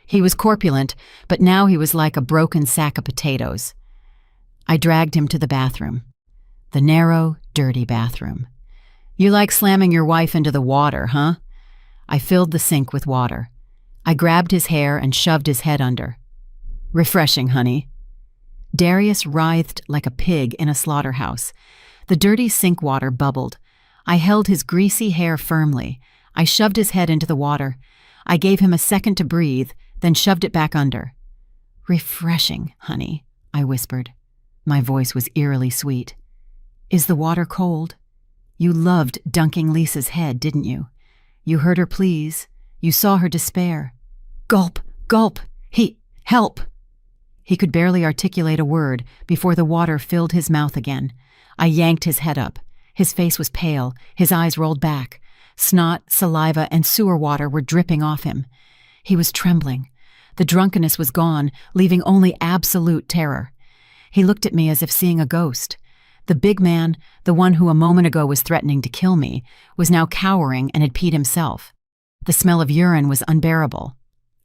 He was corpulent, but now he was like a broken sack of potatoes. I dragged him to the bathroom. The narrow, dirty bathroom. "You like slamming your wife into the water, huh?" I filled the sink with water. I grabbed his hair and shoved his head under. "Refreshing, honey." Darius writhed like a pig in a slaughterhouse. The dirty sink water bubbled. I held his greasy hair firmly. I shoved his head into the water. I gave him a second to breathe, then shoved it back under. "Refreshing, honey," I whispered. My voice was eerily sweet. "Is the water cold? You loved dunking Lisa's head, didn't you? You heard her pleas. You saw her despair. Gulp, gulp. Help!" He could barely articulate a word before the water filled his mouth again. I yanked his head up. His face was pale, his eyes rolled back. Snot, saliva, and sewer water were dripping off him. He was trembling. The drunkenness was gone, leaving only absolute terror. He looked at me as if seeing a ghost. The big man, the one who a moment ago was threatening to kill me, was now cowering and had peed himself. The smell of urine was unbearable.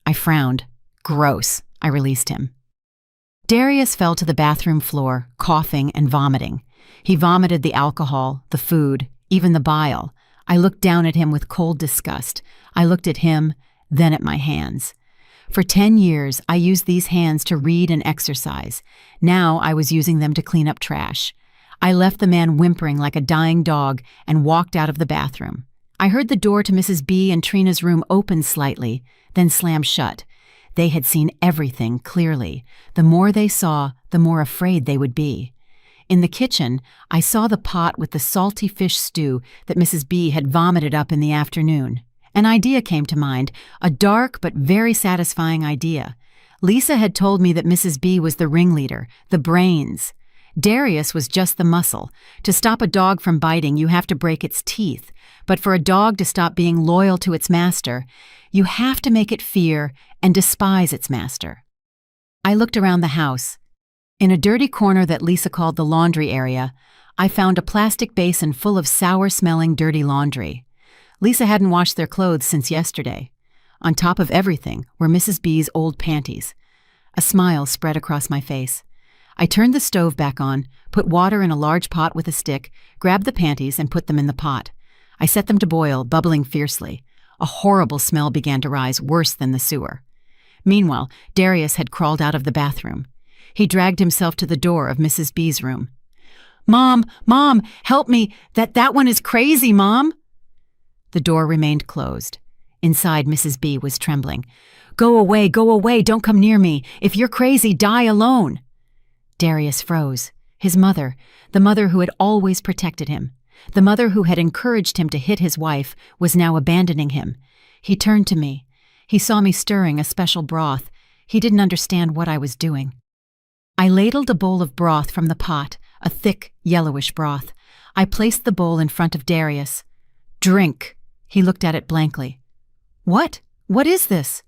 I frowned. "Gross." I released him. Darius fell to the bathroom floor, coughing and vomiting. He vomited the alcohol, the food, even the bile. I looked down at him with cold disgust. I looked at him, then at my hands. For 10 years, I used these hands to read and exercise. Now I was using them to clean up trash. I left the man whimpering like a dying dog and walked out of the bathroom. I heard the door to Mrs. B and Trina's room open slightly, then slam shut. They had seen everything clearly. The more they saw, the more afraid they would be. In the kitchen, I saw the pot with the salty fish stew that Mrs. B had vomited up in the afternoon. An idea came to mind, a dark but very satisfying idea. Lisa had told me that Mrs. B was the ringleader, the brains. Darius was just the muscle. To stop a dog from biting, you have to break its teeth. But for a dog to stop being loyal to its master, you have to make it fear and despise its master. I looked around the house. In a dirty corner that Lisa called the laundry area, I found a plastic basin full of sour-smelling dirty laundry. Lisa hadn't washed their clothes since yesterday. On top of everything were Mrs. B's old panties. A smile spread across my face. I turned the stove back on, put water in a large pot with a stick, grabbed the panties and put them in the pot. I set them to boil, bubbling fiercely. A horrible smell began to rise, worse than the sewer. Meanwhile, Darius had crawled out of the bathroom. He dragged himself to the door of Mrs. B's room. Mom, help me! That one is crazy, Mom!" The door remained closed. Inside, Mrs. B was trembling. Go away, don't come near me. If you're crazy, die alone." Darius froze. His mother, the mother who had always protected him, the mother who had encouraged him to hit his wife, was now abandoning him. He turned to me. He saw me stirring a special broth. He didn't understand what I was doing. I ladled a bowl of broth from the pot, a thick, yellowish broth. I placed the bowl in front of Darius. "Drink." He looked at it blankly. "What? What is this?"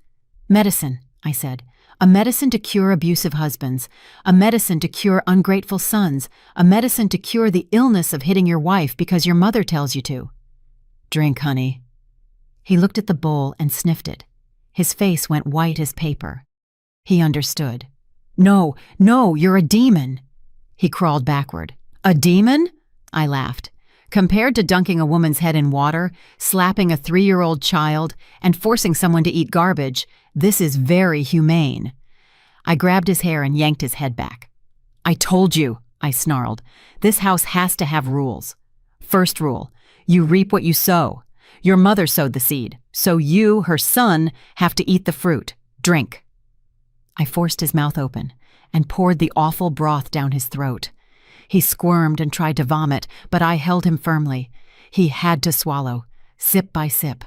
"Medicine," I said. "A medicine to cure abusive husbands. A medicine to cure ungrateful sons. A medicine to cure the illness of hitting your wife because your mother tells you to." "Drink, honey." He looked at the bowl and sniffed it. His face went white as paper. He understood. No, you're a demon." He crawled backward. "A demon?" I laughed. Compared to dunking a woman's head in water, slapping a 3-year-old child, and forcing someone to eat garbage, this is very humane. I grabbed his hair and yanked his head back. "I told you," I snarled. "This house has to have rules. First rule, you reap what you sow. Your mother sowed the seed, so you, her son, have to eat the fruit. Drink." I forced his mouth open and poured the awful broth down his throat. He squirmed and tried to vomit, but I held him firmly. He had to swallow, sip by sip.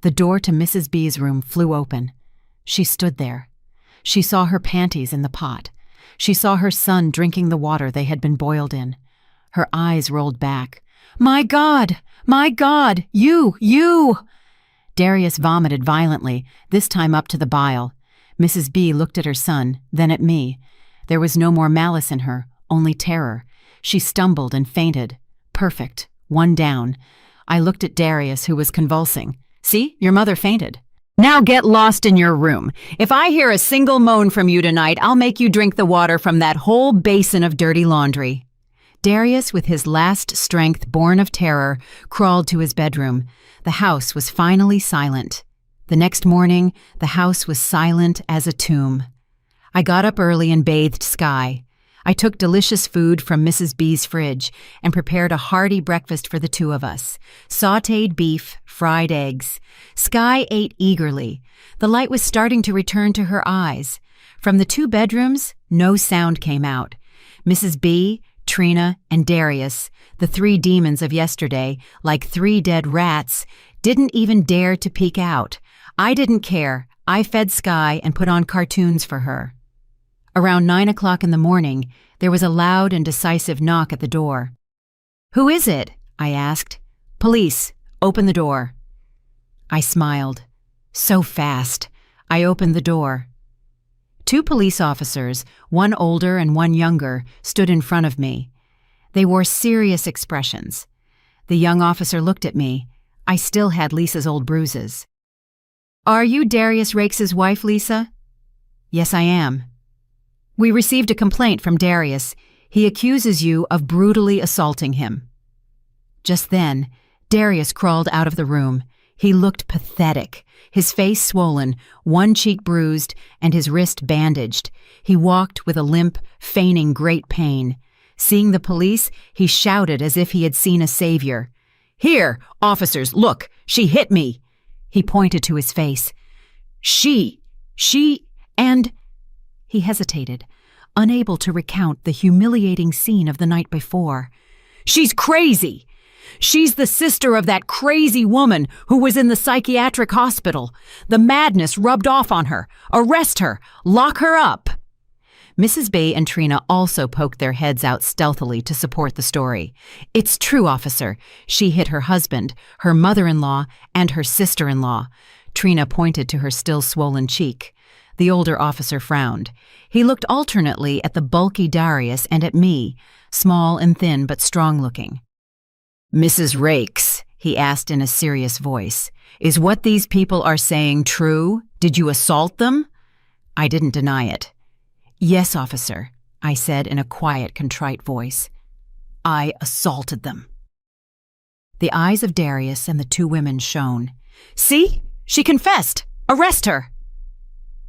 The door to Mrs. B's room flew open. She stood there. She saw her panties in the pot. She saw her son drinking the water they had been boiled in. Her eyes rolled back. My God! You! Darius vomited violently, this time up to the bile. Mrs. B looked at her son, then at me. There was no more malice in her, only terror. She stumbled and fainted. Perfect. One down. I looked at Darius, who was convulsing. "See, your mother fainted. Now get lost in your room. If I hear a single moan from you tonight, I'll make you drink the water from that whole basin of dirty laundry." Darius, with his last strength born of terror, crawled to his bedroom. The house was finally silent. The next morning, the house was silent as a tomb. I got up early and bathed Sky. I took delicious food from Mrs. B's fridge and prepared a hearty breakfast for the two of us. Sautéed beef, fried eggs. Skye ate eagerly. The light was starting to return to her eyes. From the 2 bedrooms, no sound came out. Mrs. B, Trina, and Darius, the 3 demons of yesterday, like 3 dead rats, didn't even dare to peek out. I didn't care. I fed Skye and put on cartoons for her. Around 9 o'clock in the morning, there was a loud and decisive knock at the door. "Who is it?" I asked. "Police. Open the door." I smiled. So fast. I opened the door. 2 police officers, one older and one younger, stood in front of me. They wore serious expressions. The young officer looked at me. I still had Lisa's old bruises. "Are you Darius Rakes' wife, Lisa?" "Yes, I am." "We received a complaint from Darius. He accuses you of brutally assaulting him." Just then, Darius crawled out of the room. He looked pathetic, his face swollen, one cheek bruised, and his wrist bandaged. He walked with a limp, feigning great pain. Seeing the police, he shouted as if he had seen a savior. "Here, officers, look, she hit me." He pointed to his face. She, and... He hesitated, unable to recount the humiliating scene of the night before. "She's crazy! She's the sister of that crazy woman who was in the psychiatric hospital. The madness rubbed off on her. Arrest her! Lock her up!" Mrs. B and Trina also poked their heads out stealthily to support the story. "It's true, officer. She hit her husband, her mother-in-law, and her sister-in-law." Trina pointed to her still swollen cheek. The older officer frowned. He looked alternately at the bulky Darius and at me, small and thin but strong-looking. "Mrs. Rakes," he asked in a serious voice, "is what these people are saying true? Did you assault them?" I didn't deny it. "Yes, officer," I said in a quiet, contrite voice. "I assaulted them." The eyes of Darius and the 2 women shone. "See? She confessed! Arrest her!"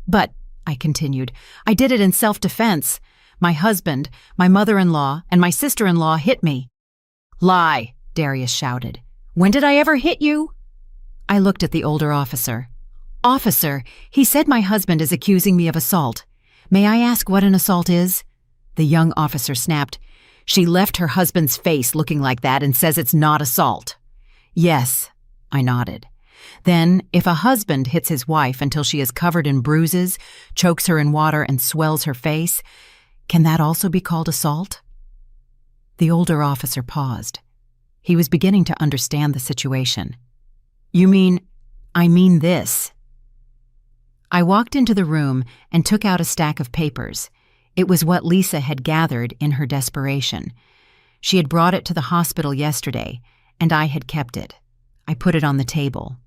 "But," I continued, "I did it in self-defense. My husband, my mother-in-law, and my sister-in-law hit me." "Lie!" Darius shouted. "When did I ever hit you?" I looked at the older officer. "Officer, he said my husband is accusing me of assault. May I ask what an assault is?" The young officer snapped. "She left her husband's face looking like that and says it's not assault." "Yes," I nodded. "Then, if a husband hits his wife until she is covered in bruises, chokes her in water, and swells her face, can that also be called assault?" The older officer paused. He was beginning to understand the situation. "You mean, I mean this." I walked into the room and took out a stack of papers. It was what Lisa had gathered in her desperation. She had brought it to the hospital yesterday, and I had kept it. I put it on the table.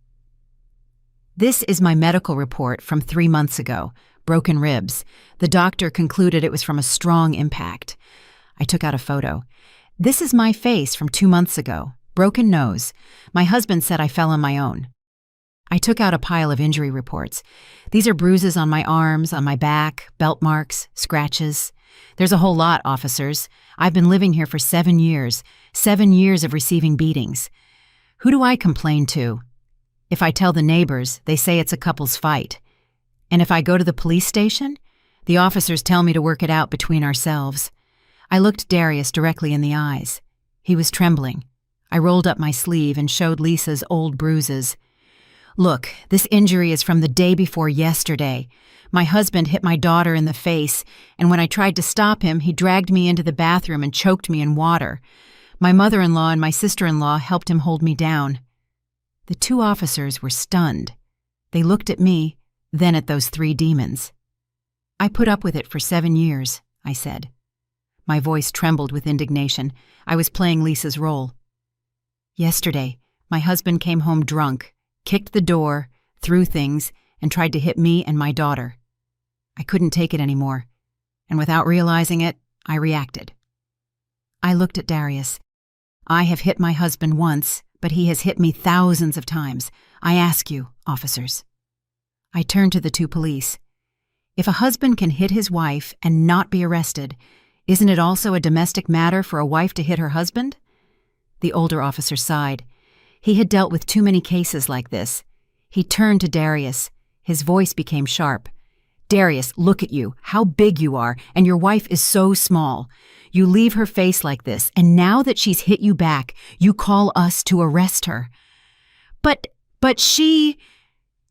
"This is my medical report from 3 months ago. Broken ribs. The doctor concluded it was from a strong impact." I took out a photo. "This is my face from 2 months ago. Broken nose. My husband said I fell on my own." I took out a pile of injury reports. "These are bruises on my arms, on my back, belt marks, scratches. There's a whole lot, officers. I've been living here for 7 years. 7 years of receiving beatings. Who do I complain to? If I tell the neighbors, they say it's a couple's fight. And if I go to the police station, the officers tell me to work it out between ourselves." I looked Darius directly in the eyes. He was trembling. I rolled up my sleeve and showed Lisa's old bruises. "Look, this injury is from the day before yesterday. My husband hit my daughter in the face, and when I tried to stop him, he dragged me into the bathroom and choked me in water. My mother-in-law and my sister-in-law helped him hold me down." The 2 officers were stunned. They looked at me, then at those 3 demons. "I put up with it for 7 years, I said. My voice trembled with indignation. I was playing Lisa's role. "Yesterday, my husband came home drunk, kicked the door, threw things, and tried to hit me and my daughter. I couldn't take it anymore, and without realizing it, I reacted." I looked at Darius. "I have hit my husband once, but he has hit me thousands of times. I ask you, officers." I turned to the 2 police. "If a husband can hit his wife and not be arrested, Isn't it also a domestic matter for a wife to hit her husband? The older officer sighed. He had dealt with too many cases like this. He turned to Darius. His voice became sharp. Darius, look at you, how big you are, and your wife is so small. You leave her face like this, and now that she's hit you back, you call us to arrest her. But she...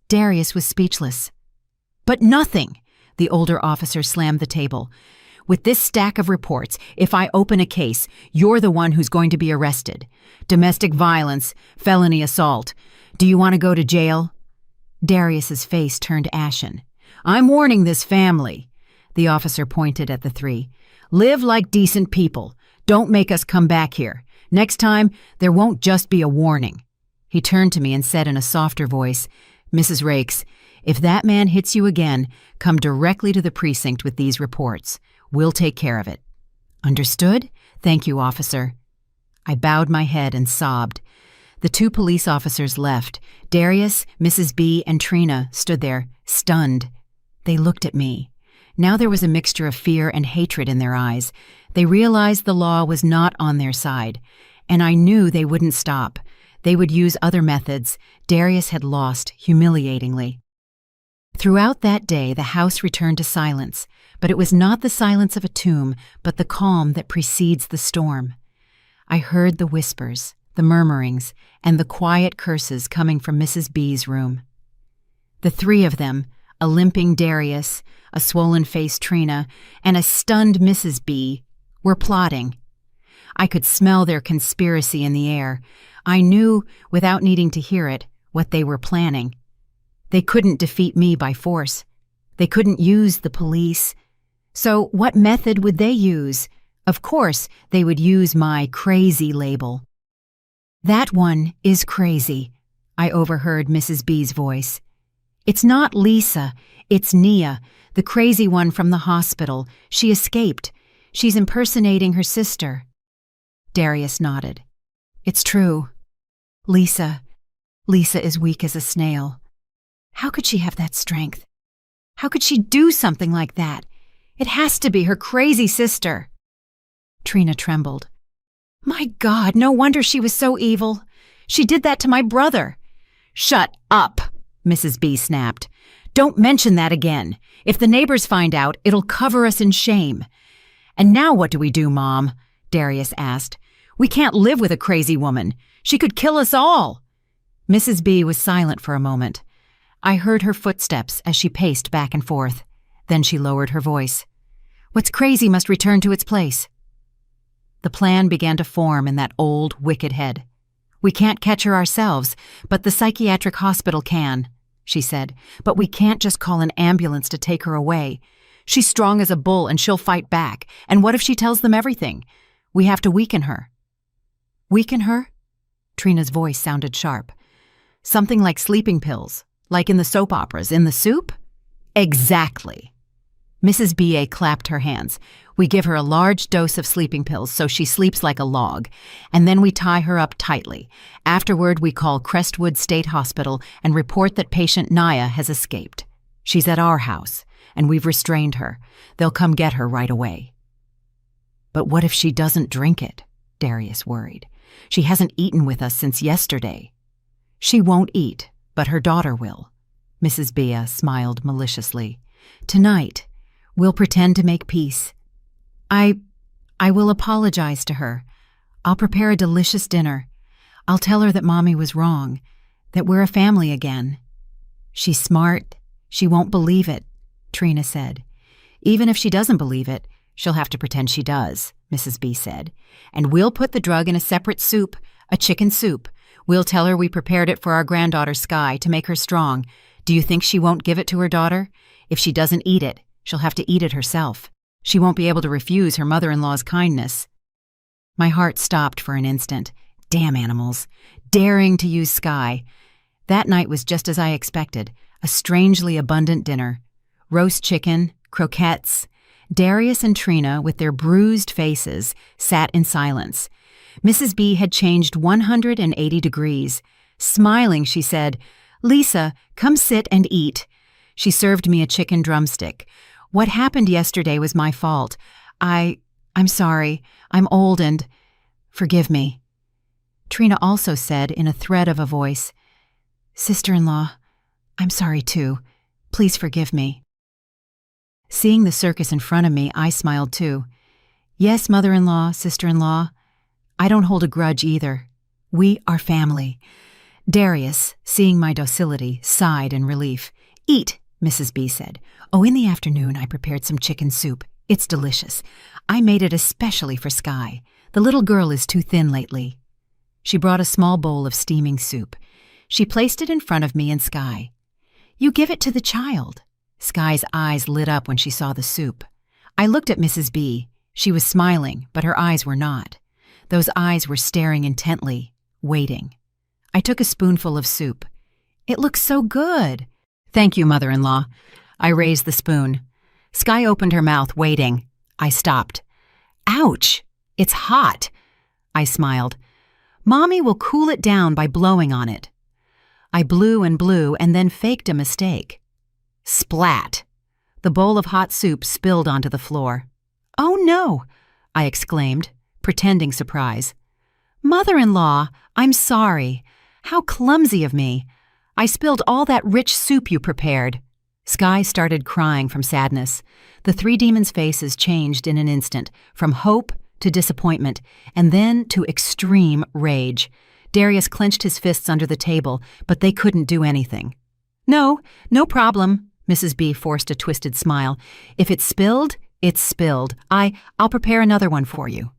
Darius was speechless. But nothing! The older officer slammed the table. With this stack of reports, if I open a case, you're the one who's going to be arrested. Domestic violence, felony assault. Do you want to go to jail? Darius's face turned ashen. I'm warning this family. The officer pointed at the three. Live like decent people. Don't make us come back here. Next time, there won't just be a warning. He turned to me and said in a softer voice, Mrs. Rakes, if that man hits you again, come directly to the precinct with these reports. We'll take care of it. Understood? Thank you, officer. I bowed my head and sobbed. The two police officers left. Darius, Mrs. B, and Trina stood there, stunned. They looked at me. Now there was a mixture of fear and hatred in their eyes. They realized the law was not on their side, and I knew they wouldn't stop. They would use other methods. Darius had lost humiliatingly. Throughout that day, the house returned to silence, but it was not the silence of a tomb, but the calm that precedes the storm. I heard the whispers, the murmurings, and the quiet curses coming from Mrs. B's room. The three of them, a limping Darius, a swollen-faced Trina, and a stunned Mrs. B, were plotting. I could smell their conspiracy in the air. I knew, without needing to hear it, what they were planning. They couldn't defeat me by force. They couldn't use the police. So what method would they use? Of course, they would use my crazy label. That one is crazy, I overheard Mrs. B's voice. It's not Lisa, it's Nia, the crazy one from the hospital. She escaped. She's impersonating her sister. Darius nodded. It's true. Lisa is weak as a snail. How could she have that strength? How could she do something like that? It has to be her crazy sister. Trina trembled. My God, no wonder she was so evil. She did that to my brother. Shut up, Mrs. B snapped. Don't mention that again. If the neighbors find out, it'll cover us in shame. And now what do we do, Mom? Darius asked. We can't live with a crazy woman. She could kill us all. Mrs. B was silent for a moment. I heard her footsteps as she paced back and forth. Then she lowered her voice. What's crazy must return to its place. The plan began to form in that old, wicked head. We can't catch her ourselves, but the psychiatric hospital can, she said. But we can't just call an ambulance to take her away. She's strong as a bull and she'll fight back. And what if she tells them everything? We have to weaken her. Weaken her? Trina's voice sounded sharp. Something like sleeping pills, like in the soap operas, in the soup? Exactly. Mrs. B.A. clapped her hands. We give her a large dose of sleeping pills so she sleeps like a log, and then we tie her up tightly. Afterward, we call Crestwood State Hospital and report that patient Naya has escaped. She's at our house, and we've restrained her. They'll come get her right away. But what if she doesn't drink it? Darius worried. She hasn't eaten with us since yesterday. She won't eat, but her daughter will. Mrs. Bea smiled maliciously. Tonight, we'll pretend to make peace. I will apologize to her. I'll prepare a delicious dinner. I'll tell her that Mommy was wrong, that we're a family again. She's smart. She won't believe it, Trina said. Even if she doesn't believe it, she'll have to pretend she does, Mrs. B said. And we'll put the drug in a separate soup, a chicken soup. We'll tell her we prepared it for our granddaughter Sky to make her strong. Do you think she won't give it to her daughter? If she doesn't eat it, she'll have to eat it herself. She won't be able to refuse her mother-in-law's kindness. My heart stopped for an instant. Damn animals. Daring to use Sky. That night was just as I expected. A strangely abundant dinner. Roast chicken, croquettes. Darius and Trina, with their bruised faces, sat in silence. Mrs. B had changed 180 degrees. Smiling, she said, Lisa, come sit and eat. She served me a chicken drumstick. What happened yesterday was my fault. I I'm sorry. I'm old and forgive me. Trina also said in a thread of a voice, Sister-in-law, I'm sorry too. Please forgive me. Seeing the circus in front of me, I smiled too. Yes, mother-in-law, sister-in-law. I don't hold a grudge either. We are family. Darius, seeing my docility, sighed in relief. Eat, Mrs. B said. Oh, in the afternoon I prepared some chicken soup. It's delicious. I made it especially for Skye. The little girl is too thin lately. She brought a small bowl of steaming soup. She placed it in front of me and Skye. You give it to the child. Skye's eyes lit up when she saw the soup. I looked at Mrs. B. She was smiling, but her eyes were not. Those eyes were staring intently, waiting. I took a spoonful of soup. It looks so good. Thank you, mother-in-law. I raised the spoon. Skye opened her mouth, waiting. I stopped. Ouch! It's hot. I smiled. Mommy will cool it down by blowing on it. I blew and then faked a mistake. Splat! The bowl of hot soup spilled onto the floor. Oh no! I exclaimed, pretending surprise. Mother-in-law, I'm sorry. How clumsy of me. I spilled all that rich soup you prepared. Skye started crying from sadness. The three demons' faces changed in an instant, from hope to disappointment, and then to extreme rage. Darius clenched his fists under the table, but they couldn't do anything. No problem, Mrs. B forced a twisted smile. If it's spilled, it's spilled. I'll prepare another one for you.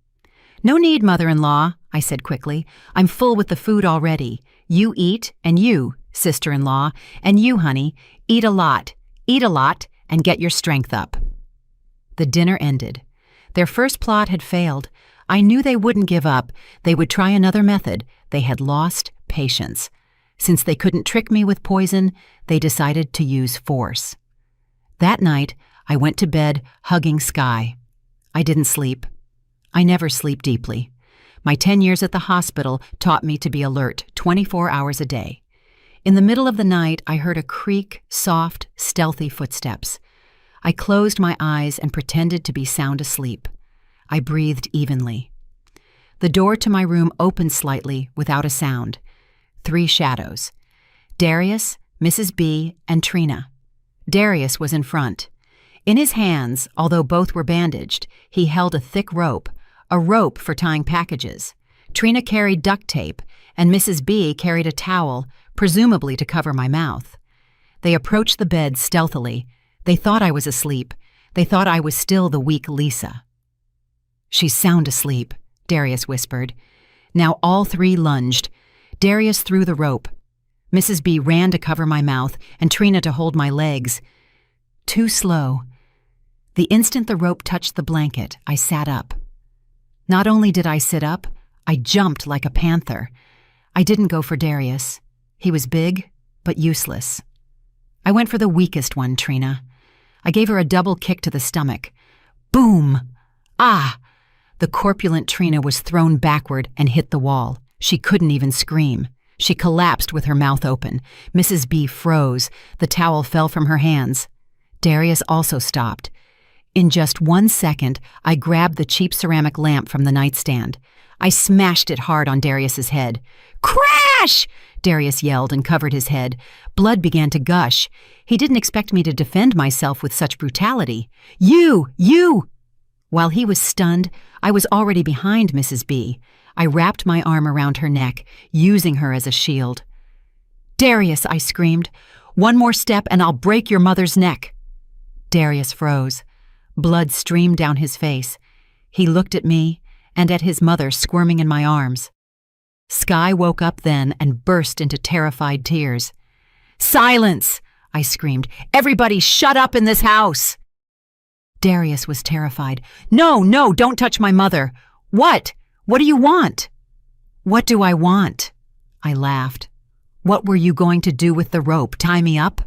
No need, mother-in-law, I said quickly. I'm full with the food already. You eat, and you, sister-in-law, and you, honey, eat a lot, and get your strength up. The dinner ended. Their first plot had failed. I knew they wouldn't give up. They would try another method. They had lost patience. Since they couldn't trick me with poison, they decided to use force. That night, I went to bed hugging Skye. I didn't sleep. I never sleep deeply. My 10 years at the hospital taught me to be alert 24 hours a day. In the middle of the night, I heard a creak, soft, stealthy footsteps. I closed my eyes and pretended to be sound asleep. I breathed evenly. The door to my room opened slightly without a sound. 3 shadows. Darius, Mrs. B, and Trina. Darius was in front. In his hands, although both were bandaged, he held a thick rope, a rope for tying packages. Trina carried duct tape, and Mrs. B carried a towel, presumably to cover my mouth. They approached the bed stealthily. They thought I was asleep. They thought I was still the weak Lisa. She's sound asleep, Darius whispered. Now all 3 lunged. Darius threw the rope. Mrs. B ran to cover my mouth and Trina to hold my legs. Too slow. The instant the rope touched the blanket, I sat up. Not only did I sit up, I jumped like a panther. I didn't go for Darius. He was big, but useless. I went for the weakest one, Trina. I gave her a double kick to the stomach. Boom! Ah! The corpulent Trina was thrown backward and hit the wall. She couldn't even scream. She collapsed with her mouth open. Mrs. B froze. The towel fell from her hands. Darius also stopped. In just 1 second, I grabbed the cheap ceramic lamp from the nightstand. I smashed it hard on Darius's head. Crash! Darius yelled and covered his head. Blood began to gush. He didn't expect me to defend myself with such brutality. You! While he was stunned, I was already behind Mrs. B. I wrapped my arm around her neck, using her as a shield. Darius, I screamed. One more step and I'll break your mother's neck. Darius froze. Blood streamed down his face. He looked at me and at his mother squirming in my arms. Skye woke up then and burst into terrified tears. Silence! I screamed. Everybody shut up in this house! Darius was terrified. No, don't touch my mother. What? What do you want? What do I want? I laughed. What were you going to do with the rope? Tie me up?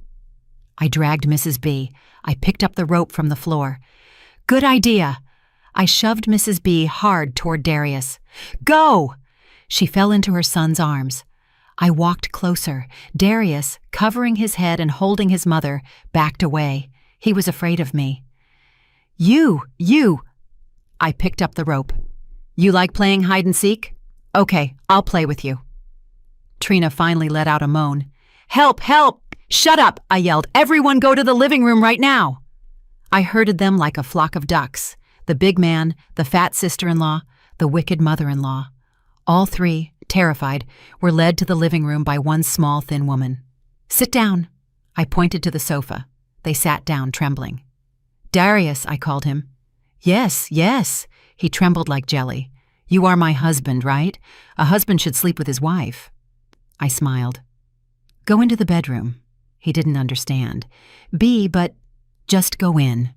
I dragged Mrs. B. I picked up the rope from the floor. Good idea. I shoved Mrs. B hard toward Darius. Go! She fell into her son's arms. I walked closer. Darius, covering his head and holding his mother, backed away. He was afraid of me. You! I picked up the rope. You like playing hide and seek? Okay, I'll play with you. Trina finally let out a moan. Help! Help! Shut up! I yelled. Everyone go to the living room right now! I herded them like a flock of ducks. The big man, the fat sister-in-law, the wicked mother-in-law. All three, terrified, were led to the living room by one small, thin woman. Sit down. I pointed to the sofa. They sat down, trembling. Darius, I called him. Yes, yes. He trembled like jelly. You are my husband, right? A husband should sleep with his wife. I smiled. Go into the bedroom. He didn't understand. But just go in.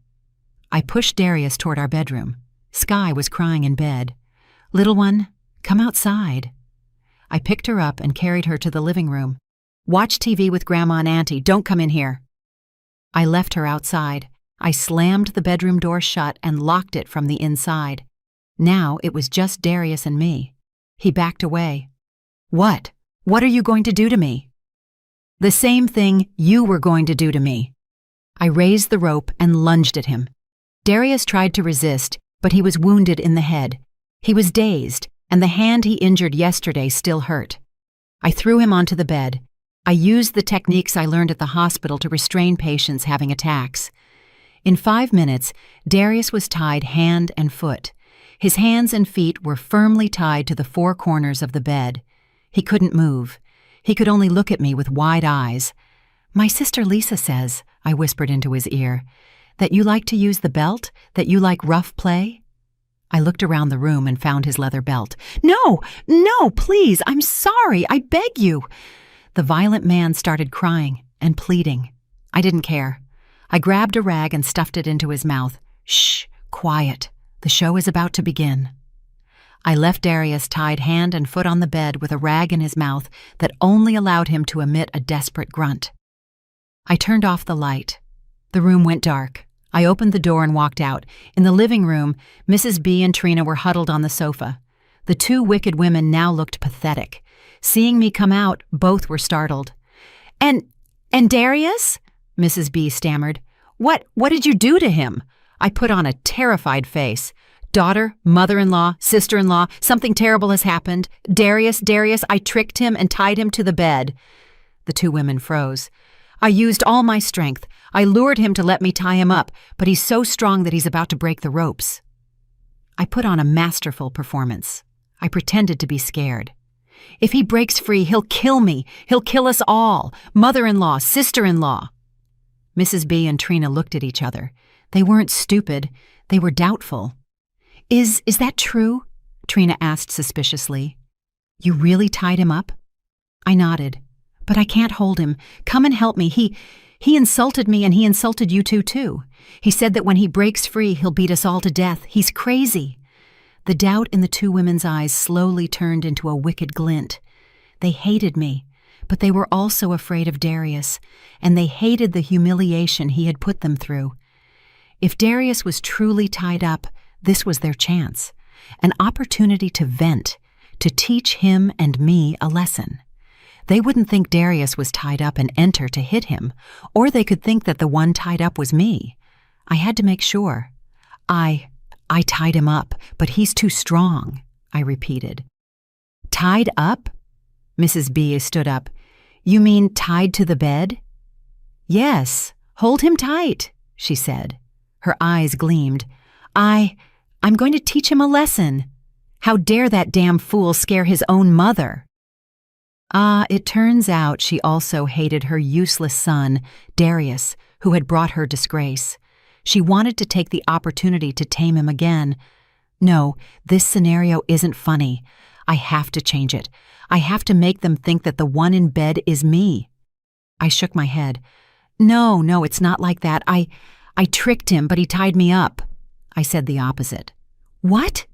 I pushed Darius toward our bedroom. Sky was crying in bed. Little one, come outside. I picked her up and carried her to the living room. Watch TV with Grandma and Auntie. Don't come in here. I left her outside. I slammed the bedroom door shut and locked it from the inside. Now it was just Darius and me. He backed away. What? What are you going to do to me? The same thing you were going to do to me. I raised the rope and lunged at him. Darius tried to resist, but he was wounded in the head. He was dazed, and the hand he injured yesterday still hurt. I threw him onto the bed. I used the techniques I learned at the hospital to restrain patients having attacks. In 5 minutes, Darius was tied hand and foot. His hands and feet were firmly tied to the 4 corners of the bed. He couldn't move. He could only look at me with wide eyes. My sister Lisa says, I whispered into his ear, that you like to use the belt, that you like rough play. I looked around the room and found his leather belt. No, please, I'm sorry, I beg you. The violent man started crying and pleading. I didn't care. I grabbed a rag and stuffed it into his mouth. Shh, quiet. The show is about to begin. I left Darius tied hand and foot on the bed with a rag in his mouth that only allowed him to emit a desperate grunt. I turned off the light. The room went dark. I opened the door and walked out. In the living room, Mrs. B and Trina were huddled on the sofa. The 2 wicked women now looked pathetic. Seeing me come out, both were startled. And Darius? Mrs. B stammered. What did you do to him? I put on a terrified face. Daughter, mother-in-law, sister-in-law, something terrible has happened. Darius, I tricked him and tied him to the bed. The 2 women froze. I used all my strength. I lured him to let me tie him up, but he's so strong that he's about to break the ropes. I put on a masterful performance. I pretended to be scared. If he breaks free, he'll kill me. He'll kill us all. Mother-in-law, sister-in-law. Mrs. B and Trina looked at each other. They weren't stupid. They were doubtful. Is that true? Trina asked suspiciously. You really tied him up? I nodded. But I can't hold him. Come and help me. He insulted me and he insulted you two too. He said that when he breaks free, he'll beat us all to death. He's crazy. The doubt in the 2 women's eyes slowly turned into a wicked glint. They hated me, but they were also afraid of Darius, and they hated the humiliation he had put them through. If Darius was truly tied up, this was their chance, an opportunity to vent, to teach him and me a lesson. They wouldn't think Darius was tied up and enter to hit him, or they could think that the one tied up was me. I had to make sure. I tied him up, but he's too strong, I repeated. Tied up? Mrs. B stood up. You mean tied to the bed? Yes, hold him tight, she said. Her eyes gleamed. I'm going to teach him a lesson. How dare that damn fool scare his own mother? It turns out she also hated her useless son, Darius, who had brought her disgrace. She wanted to take the opportunity to tame him again. No, this scenario isn't funny. I have to change it. I have to make them think that the one in bed is me. I shook my head. No, it's not like that. I tricked him, but he tied me up. I said the opposite. What?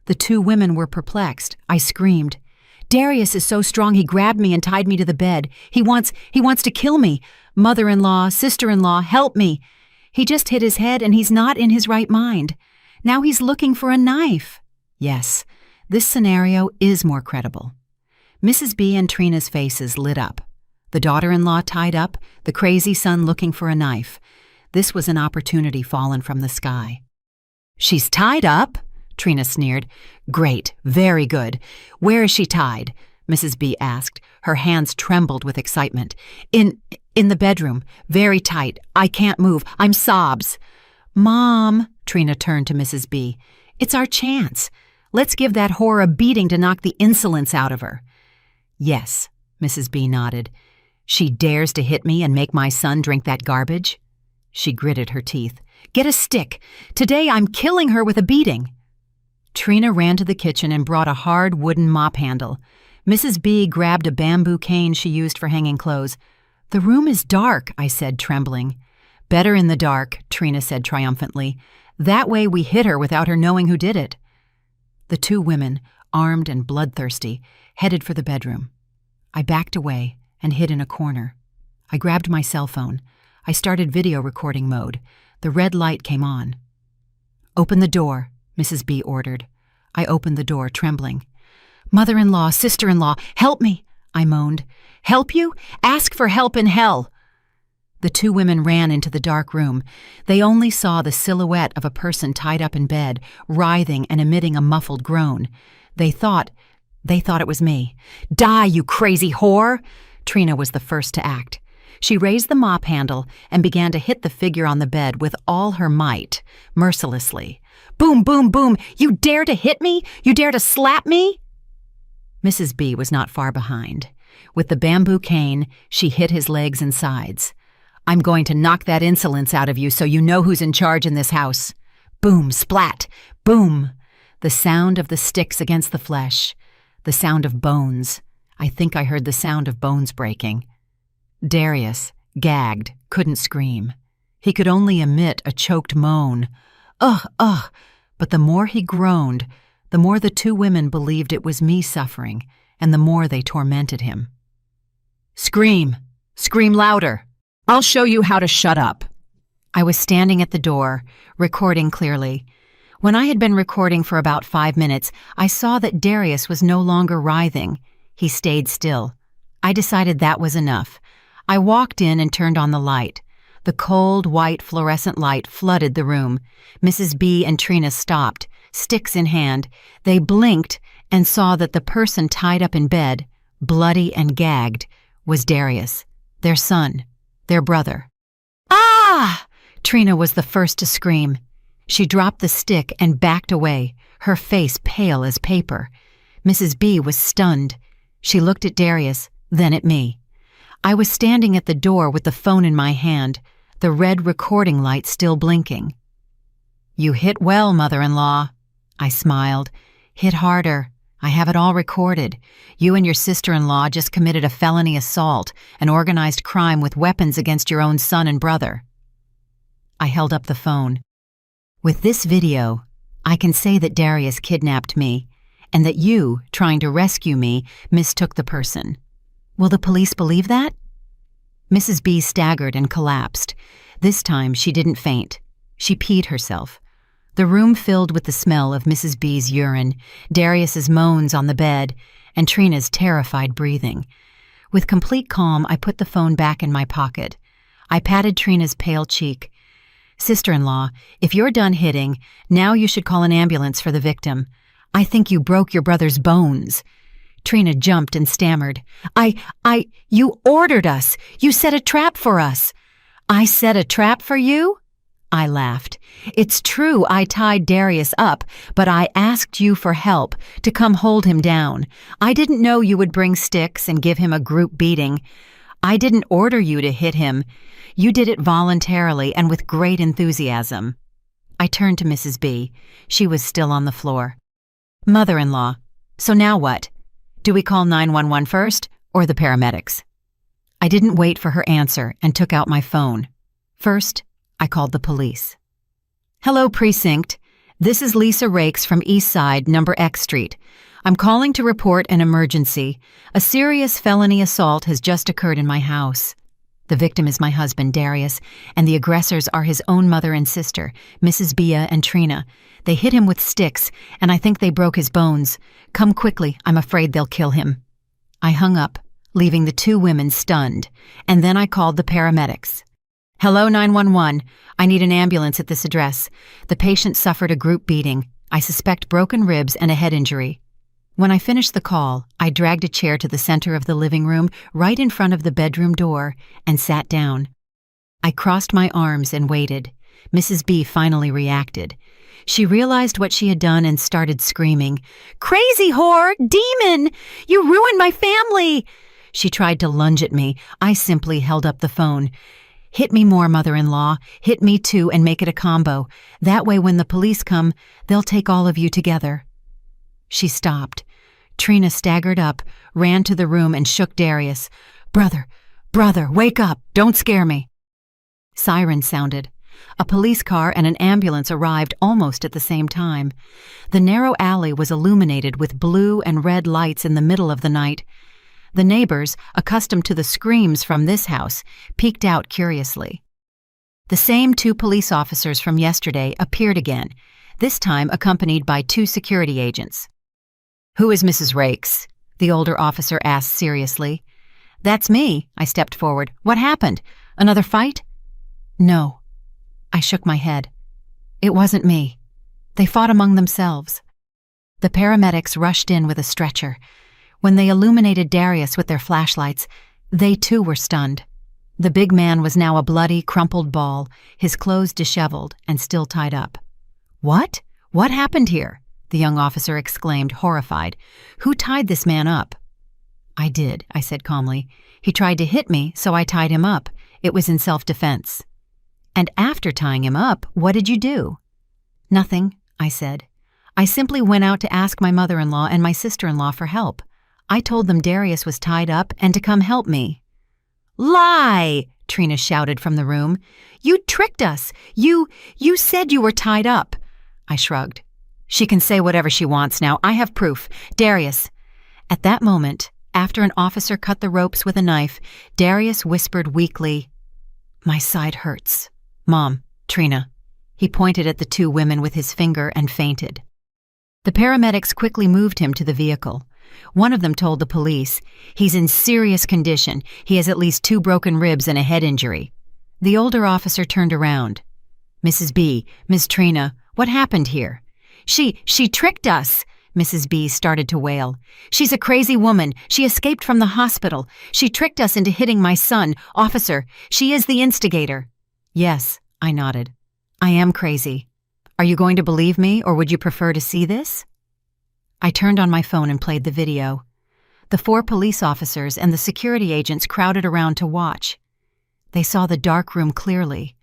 The 2 women were perplexed. I screamed. Darius is so strong he grabbed me and tied me to the bed. He wants to kill me. Mother-in-law, sister-in-law, help me. He just hit his head and he's not in his right mind. Now he's looking for a knife. Yes, this scenario is more credible. Mrs. B and Trina's faces lit up. The daughter-in-law tied up, the crazy son looking for a knife. This was an opportunity fallen from the sky. "She's tied up?" Trina sneered. "Great, very good. Where is she tied?" Mrs. B asked. Her hands trembled with excitement. In the bedroom, very tight. I can't move. I'm sobs." "Mom," Trina turned to Mrs. B, "it's our chance. Let's give that whore a beating to knock the insolence out of her." "Yes," Mrs. B nodded. "She dares to hit me and make my son drink that garbage?" She gritted her teeth. "Get a stick. Today I'm killing her with a beating." Trina ran to the kitchen and brought a hard wooden mop handle. Mrs. B grabbed a bamboo cane she used for hanging clothes. "The room is dark," I said, trembling. "Better in the dark," Trina said triumphantly. "That way we hit her without her knowing who did it." The two women, armed and bloodthirsty, headed for the bedroom. I backed away and hid in a corner. I grabbed my cell phone. I started video recording mode. The red light came on. "Open the door," Mrs. B ordered. I opened the door, trembling. "Mother-in-law, sister-in-law, help me," I moaned. "Help you? Ask for help in hell." The two women ran into the dark room. They only saw the silhouette of a person tied up in bed, writhing and emitting a muffled groan. They thought it was me. "Die, you crazy whore!" Trina was the first to act. She raised the mop handle and began to hit the figure on the bed with all her might, mercilessly. "Boom, boom, boom! You dare to hit me? You dare to slap me?" Mrs. B was not far behind. With the bamboo cane, she hit his legs and sides. "I'm going to knock that insolence out of you so you know who's in charge in this house." Boom, splat, boom. The sound of the sticks against the flesh. The sound of bones. I think I heard the sound of bones breaking. Darius, gagged, couldn't scream. He could only emit a choked moan. Ugh, ugh. But the more he groaned, the more the two women believed it was me suffering, and the more they tormented him. "Scream! Scream louder! I'll show you how to shut up." I was standing at the door, recording clearly. When I had been recording for about 5 minutes, I saw that Darius was no longer writhing. He stayed still. I decided that was enough. I walked in and turned on the light. The cold, white fluorescent light flooded the room. Mrs. B and Trina stopped, sticks in hand. They blinked and saw that the person tied up in bed, bloody and gagged, was Darius, their son, their brother. "Ah!" Trina was the first to scream. She dropped the stick and backed away, her face pale as paper. Mrs. B was stunned. She looked at Darius, then at me. I was standing at the door with the phone in my hand, the red recording light still blinking. "You hit well, mother-in-law." I smiled. "Hit harder. I have it all recorded. You and your sister-in-law just committed a felony assault, an organized crime with weapons against your own son and brother." I held up the phone. "With this video, I can say that Darius kidnapped me, and that you, trying to rescue me, mistook the person. Will the police believe that?" Mrs. B staggered and collapsed. This time she didn't faint. She peed herself. The room filled with the smell of Mrs. B's urine, Darius's moans on the bed, and Trina's terrified breathing. With complete calm, I put the phone back in my pocket. I patted Trina's pale cheek. "Sister-in-law, if you're done hitting, now you should call an ambulance for the victim. I think you broke your brother's bones." Trina jumped and stammered. You ordered us. You set a trap for us." "I set a trap for you?" I laughed. "It's true I tied Darius up, but I asked you for help, to come hold him down. I didn't know you would bring sticks and give him a group beating. I didn't order you to hit him. You did it voluntarily and with great enthusiasm." I turned to Mrs. B. She was still on the floor. "Mother-in-law, so now what? Do we call 911 first, or the paramedics?" I didn't wait for her answer and took out my phone. First, I called the police. "Hello, precinct. This is Lisa Rakes from East Side, number X Street. I'm calling to report an emergency. A serious felony assault has just occurred in my house. The victim is my husband, Darius, and the aggressors are his own mother and sister, Mrs. Bia and Trina. They hit him with sticks, and I think they broke his bones. Come quickly, I'm afraid they'll kill him." I hung up, leaving the two women stunned, and then I called the paramedics. Hello, 911. I need an ambulance at this address. The patient suffered a group beating. I suspect broken ribs and a head injury. When I finished the call, I dragged a chair to the center of the living room, right in front of the bedroom door, and sat down. I crossed my arms and waited. Mrs. B finally reacted. She realized what she had done and started screaming, "Crazy whore! Demon! You ruined my family!" She tried to lunge at me. I simply held up the phone. "Hit me more, mother-in-law. Hit me too and make it a combo. That way when the police come, they'll take all of you together." She stopped. Trina staggered up, ran to the room and shook Darius. Brother, wake up. Don't scare me." Sirens sounded. A police car and an ambulance arrived almost at the same time. The narrow alley was illuminated with blue and red lights in the middle of the night. The neighbors, accustomed to the screams from this house, peeked out curiously. The same 2 police officers from yesterday appeared again, this time accompanied by 2 security agents. "Who is Mrs. Rakes?" the older officer asked seriously. "That's me," I stepped forward. "What happened? Another fight?" "No." I shook my head. "It wasn't me. They fought among themselves." The paramedics rushed in with a stretcher. When they illuminated Darius with their flashlights, they too were stunned. The big man was now a bloody, crumpled ball, his clothes disheveled and still tied up. "What? What happened here?" the young officer exclaimed, horrified. "Who tied this man up?" "I did," I said calmly. "He tried to hit me, so I tied him up. It was in self-defense." "And after tying him up, what did you do?" "Nothing," I said. "I simply went out to ask my mother-in-law and my sister-in-law for help. I told them Darius was tied up and to come help me." "Lie!" Trina shouted from the room. "You tricked us. You said you were tied up." I shrugged. "She can say whatever she wants now. I have proof. Darius." At that moment, after an officer cut the ropes with a knife, Darius whispered weakly, "My side hurts. Mom, Trina." He pointed at the 2 women with his finger and fainted. The paramedics quickly moved him to the vehicle. One of them told the police, "He's in serious condition. He has at least 2 broken ribs and a head injury." The older officer turned around. "Mrs. B, Miss Trina, what happened here?" She tricked us," Mrs. B started to wail. "She's a crazy woman. She escaped from the hospital. She tricked us into hitting my son. Officer, she is the instigator." "Yes," I nodded. "I am crazy. Are you going to believe me, or would you prefer to see this?" I turned on my phone and played the video. The 4 police officers and the security agents crowded around to watch. They saw the dark room clearly.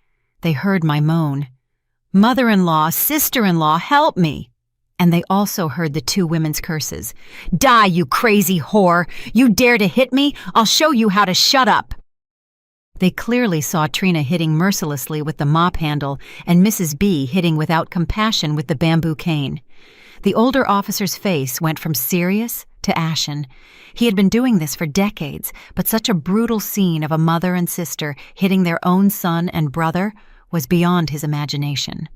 They heard my moan. "Mother-in-law, sister-in-law, help me!" And they also heard the 2 women's curses. "Die, you crazy whore! You dare to hit me? I'll show you how to shut up!" They clearly saw Trina hitting mercilessly with the mop handle and Mrs. B hitting without compassion with the bamboo cane. The older officer's face went from serious to ashen. He had been doing this for decades, but such a brutal scene of a mother and sister hitting their own son and brother was beyond his imagination.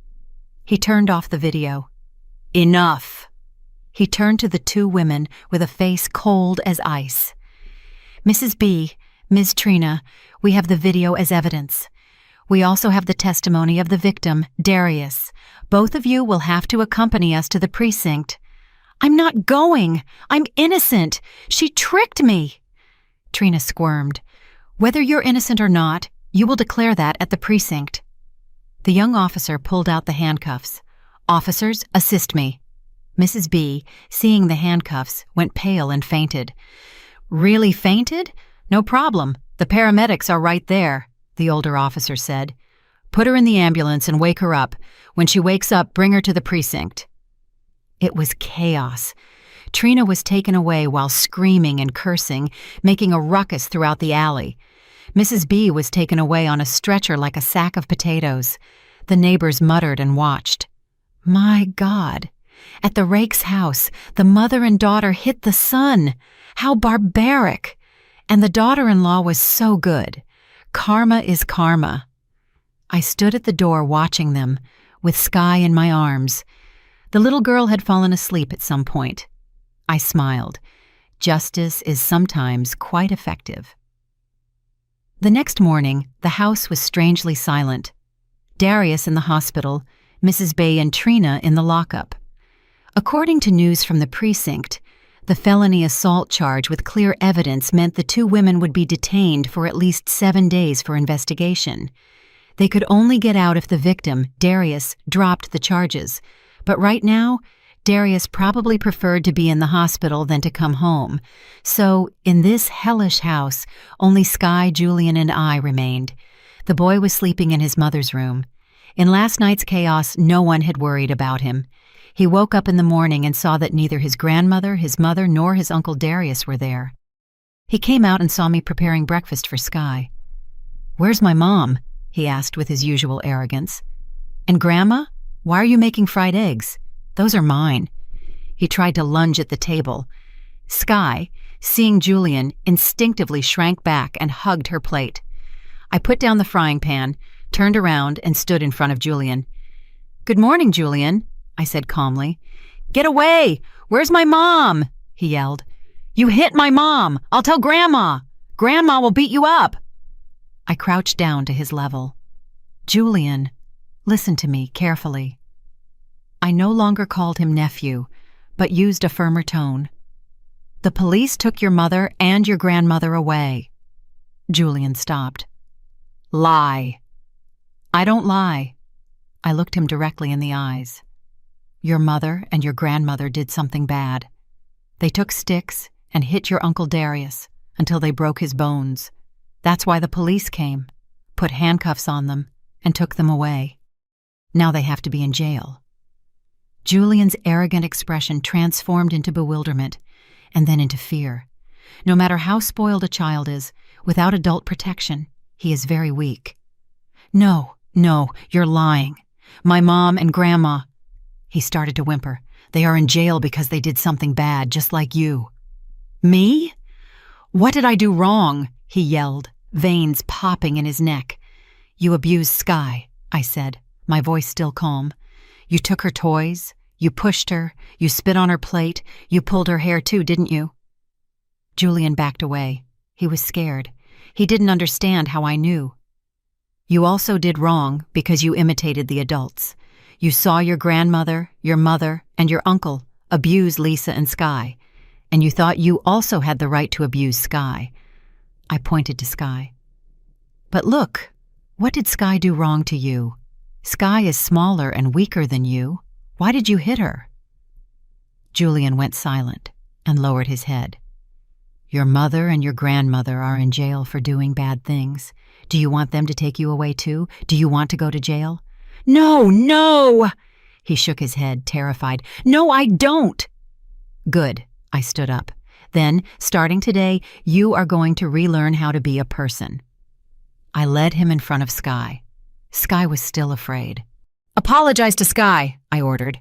He turned off the video. "Enough!" He turned to the 2 women with a face cold as ice. "Mrs. B, Ms. Trina, we have the video as evidence. We also have the testimony of the victim, Darius. Both of you will have to accompany us to the precinct." "I'm not going. I'm innocent. She tricked me." Trina squirmed. "Whether you're innocent or not, you will declare that at the precinct." The young officer pulled out the handcuffs. "Officers, assist me." Mrs. B, seeing the handcuffs, went pale and fainted. "Really fainted? No problem. The paramedics are right there," the older officer said. "Put her in the ambulance and wake her up. When she wakes up, bring her to the precinct." It was chaos. Trina was taken away while screaming and cursing, making a ruckus throughout the alley. Mrs. B was taken away on a stretcher like a sack of potatoes. The neighbors muttered and watched. My God! At the Rake's house, the mother and daughter hit the son. How barbaric! And the daughter-in-law was so good. Karma is karma. I stood at the door watching them, with Sky in my arms. The little girl had fallen asleep at some point. I smiled. Justice is sometimes quite effective. The next morning, the house was strangely silent. Darius in the hospital, Mrs. Bay and Trina in the lockup. According to news from the precinct, the felony assault charge with clear evidence meant the two women would be detained for at least 7 days for investigation. They could only get out if the victim, Darius, dropped the charges. But right now, Darius probably preferred to be in the hospital than to come home. So, in this hellish house, only Sky, Julian, and I remained. The boy was sleeping in his mother's room. In last night's chaos, no one had worried about him. He woke up in the morning and saw that neither his grandmother, his mother, nor his Uncle Darius were there. He came out and saw me preparing breakfast for Sky. "Where's my mom?" he asked with his usual arrogance. "And Grandma? Why are you making fried eggs? Those are mine." He tried to lunge at the table. Sky, seeing Julian, instinctively shrank back and hugged her plate. I put down the frying pan, turned around, and stood in front of Julian. "Good morning, Julian," I said calmly. "Get away! Where's my mom?" he yelled. "You hit my mom! I'll tell Grandma! Grandma will beat you up!" I crouched down to his level. "Julian, listen to me carefully." I no longer called him nephew, but used a firmer tone. "The police took your mother and your grandmother away." Julian stopped. "Lie." "I don't lie." I looked him directly in the eyes. "Your mother and your grandmother did something bad. They took sticks and hit your Uncle Darius until they broke his bones. That's why the police came, put handcuffs on them, and took them away. Now they have to be in jail." Julian's arrogant expression transformed into bewilderment, and then into fear. No matter how spoiled a child is, without adult protection, he is very weak. No, you're lying. My mom and Grandma—" He started to whimper. "They are in jail because they did something bad, just like you." "Me? What did I do wrong?" he yelled, veins popping in his neck. "You abused Sky," I said, my voice still calm. "You took her toys, you pushed her, you spit on her plate, you pulled her hair too, didn't you?" Julian backed away. He was scared. He didn't understand how I knew. "You also did wrong because you imitated the adults. You saw your grandmother, your mother, and your uncle abuse Lisa and Sky, and you thought you also had the right to abuse Sky." I pointed to Sky. "But look, what did Sky do wrong to you? Sky is smaller and weaker than you. Why did you hit her?" Julian went silent and lowered his head. "Your mother and your grandmother are in jail for doing bad things. Do you want them to take you away too? Do you want to go to jail?" No! He shook his head, terrified. "No, I don't!" "Good," I stood up. "Then, starting today, you are going to relearn how to be a person." I led him in front of Sky. Sky was still afraid. "Apologize to Sky," I ordered.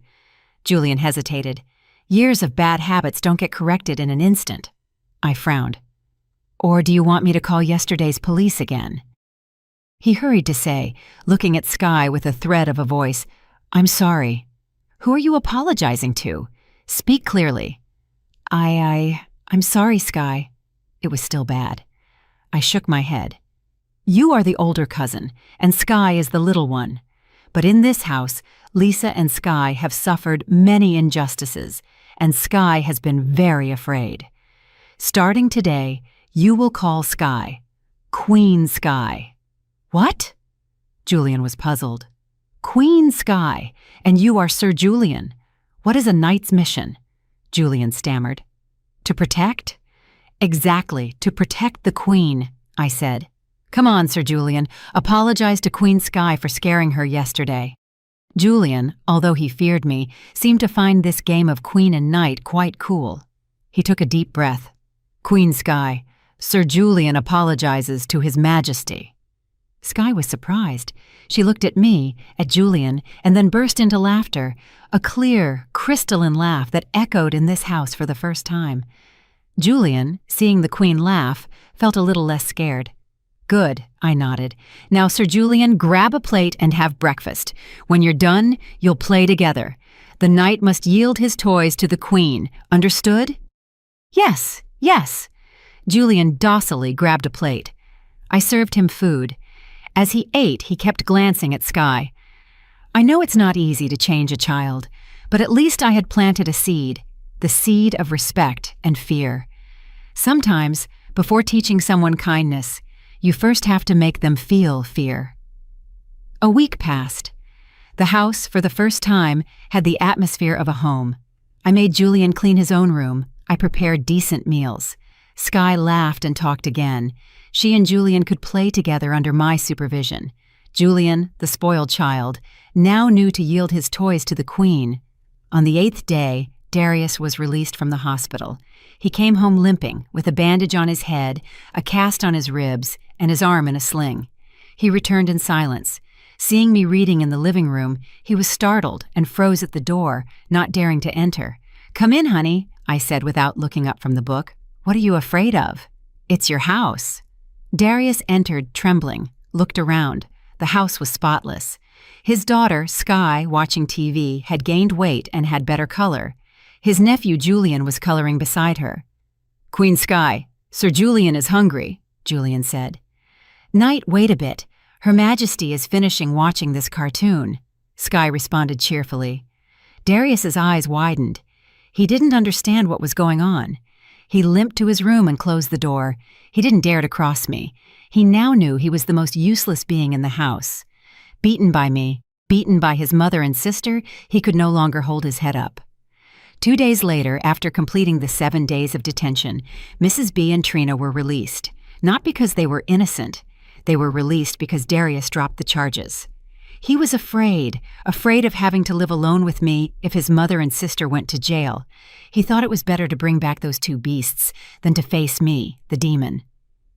Julian hesitated. "Years of bad habits don't get corrected in an instant." I frowned. "Or do you want me to call yesterday's police again?" He hurried to say, looking at Sky with a thread of a voice, "I'm sorry." "Who are you apologizing to? Speak clearly." I'm sorry, Sky." It was still bad. I shook my head. "You are the older cousin, and Sky is the little one. But in this house, Lisa and Sky have suffered many injustices, and Sky has been very afraid. Starting today, you will call Sky Queen Sky." "What?" Julian was puzzled. "Queen Sky, and you are Sir Julian. What is a knight's mission?" Julian stammered. "To protect?" "Exactly, to protect the Queen," I said. "Come on, Sir Julian, apologize to Queen Sky for scaring her yesterday." Julian, although he feared me, seemed to find this game of Queen and Knight quite cool. He took a deep breath. "Queen Sky, Sir Julian apologizes to His Majesty." Sky was surprised. She looked at me, at Julian, and then burst into laughter, a clear, crystalline laugh that echoed in this house for the first time. Julian, seeing the Queen laugh, felt a little less scared. "Good," I nodded. "Now, Sir Julian, grab a plate and have breakfast. When you're done, you'll play together. The knight must yield his toys to the Queen. Understood?" Yes. Julian docilely grabbed a plate. I served him food. As he ate, he kept glancing at Sky. I know it's not easy to change a child, but at least I had planted a seed, the seed of respect and fear. Sometimes, before teaching someone kindness, you first have to make them feel fear. A week passed. The house, for the first time, had the atmosphere of a home. I made Julian clean his own room. I prepared decent meals. Sky laughed and talked again. She and Julian could play together under my supervision. Julian, the spoiled child, now knew to yield his toys to the queen. On the 8th day, Darius was released from the hospital. He came home limping, with a bandage on his head, a cast on his ribs, and his arm in a sling. He returned in silence. Seeing me reading in the living room, he was startled and froze at the door, not daring to enter. "Come in, honey," I said without looking up from the book. "What are you afraid of? It's your house." Darius entered, trembling, looked around. The house was spotless. His daughter, Sky, watching TV, had gained weight and had better color. His nephew, Julian, was coloring beside her. "Queen Sky, Sir Julian is hungry," Julian said. "Knight, wait a bit. Her Majesty is finishing watching this cartoon," Sky responded cheerfully. Darius's eyes widened. He didn't understand what was going on. He limped to his room and closed the door. He didn't dare to cross me. He now knew he was the most useless being in the house. Beaten by me, beaten by his mother and sister, he could no longer hold his head up. 2 days later, after completing the 7 days of detention, Mrs. B and Trina were released. Not because they were innocent. They were released because Darius dropped the charges. He was afraid of having to live alone with me if his mother and sister went to jail. He thought it was better to bring back those 2 beasts than to face me, the demon.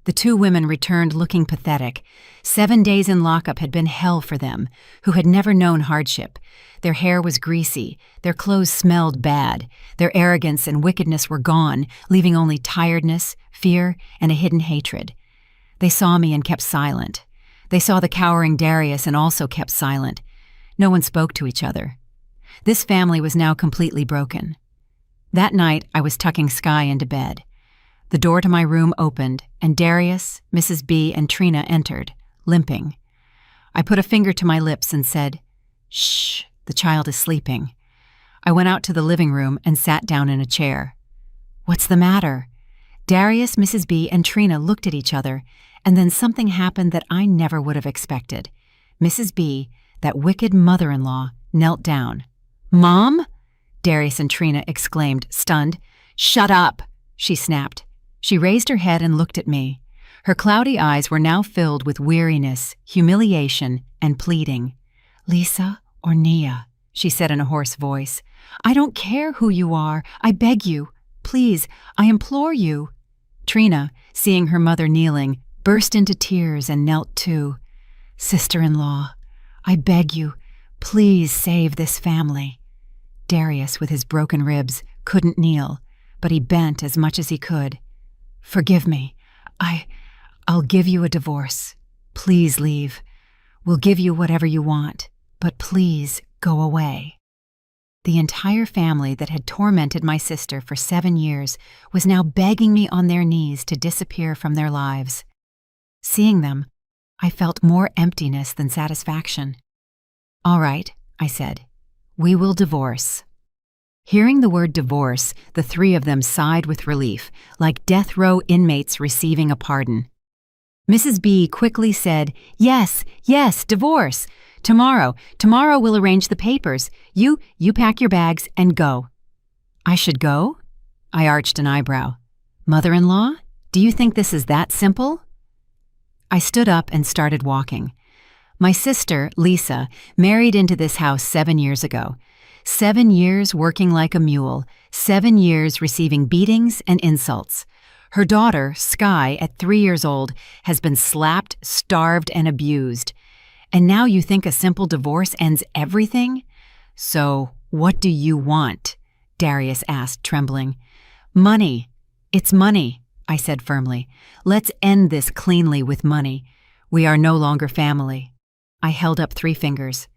The 2 women returned looking pathetic. 7 days in lockup had been hell for them, who had never known hardship. Their hair was greasy, their clothes smelled bad, their arrogance and wickedness were gone, leaving only tiredness, fear, and a hidden hatred. They saw me and kept silent. They saw the cowering Darius and also kept silent. No one spoke to each other. This family was now completely broken. That night, I was tucking Sky into bed. The door to my room opened, and Darius, Mrs. B, and Trina entered, limping. I put a finger to my lips and said, "Shh, the child is sleeping." I went out to the living room and sat down in a chair. "What's the matter?" Darius, Mrs. B, and Trina looked at each other, and then something happened that I never would have expected. Mrs. B, that wicked mother-in-law, knelt down. "Mom?" Darius and Trina exclaimed, stunned. "Shut up," she snapped. She raised her head and looked at me. Her cloudy eyes were now filled with weariness, humiliation, and pleading. "Lisa or Nia," she said in a hoarse voice. "I don't care who you are. I beg you. Please, I implore you." Trina, seeing her mother kneeling, burst into tears and knelt too. "Sister-in-law, I beg you, please save this family." Darius, with his broken ribs, couldn't kneel, but he bent as much as he could. "Forgive me. I'll give you a divorce. Please leave. We'll give you whatever you want, but please go away." The entire family that had tormented my sister for 7 years was now begging me on their knees to disappear from their lives. Seeing them, I felt more emptiness than satisfaction. "All right," I said. "We will divorce." Hearing the word divorce, the 3 of them sighed with relief, like death row inmates receiving a pardon. Mrs. B quickly said, Yes, divorce. Tomorrow we'll arrange the papers. You pack your bags and go." "I should go?" I arched an eyebrow. "Mother-in-law, do you think this is that simple?" I stood up and started walking. My sister, Lisa, married into this house 7 years ago. 7 years working like a mule, 7 years receiving beatings and insults. Her daughter, Sky, at 3 years old, has been slapped, starved, and abused. And now you think a simple divorce ends everything? "So, what do you want?" Darius asked, trembling. "Money. It's money," I said firmly. "Let's end this cleanly with money. We are no longer family." I held up 3 fingers.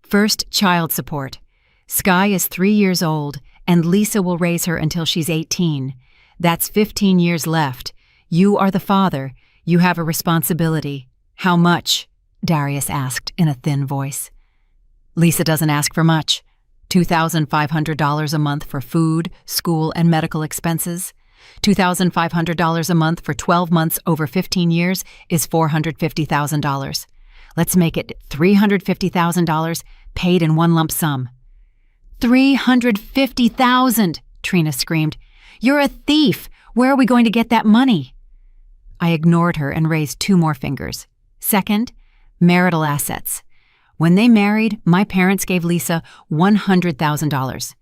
"First, child support. Sky is 3 years old, and Lisa will raise her until she's 18. That's 15 years left. You are the father. You have a responsibility. How much? Darius asked in a thin voice. Lisa doesn't ask for much. $2,500 a month for food, school, and medical expenses. $2,500 a month for 12 months over 15 years is $450,000. Let's make it $350,000 paid in one lump sum. $350,000, Trina screamed. You're a thief. Where are we going to get that money? I ignored her and raised 2 more fingers. Second, marital assets. When they married, my parents gave Lisa $100,000.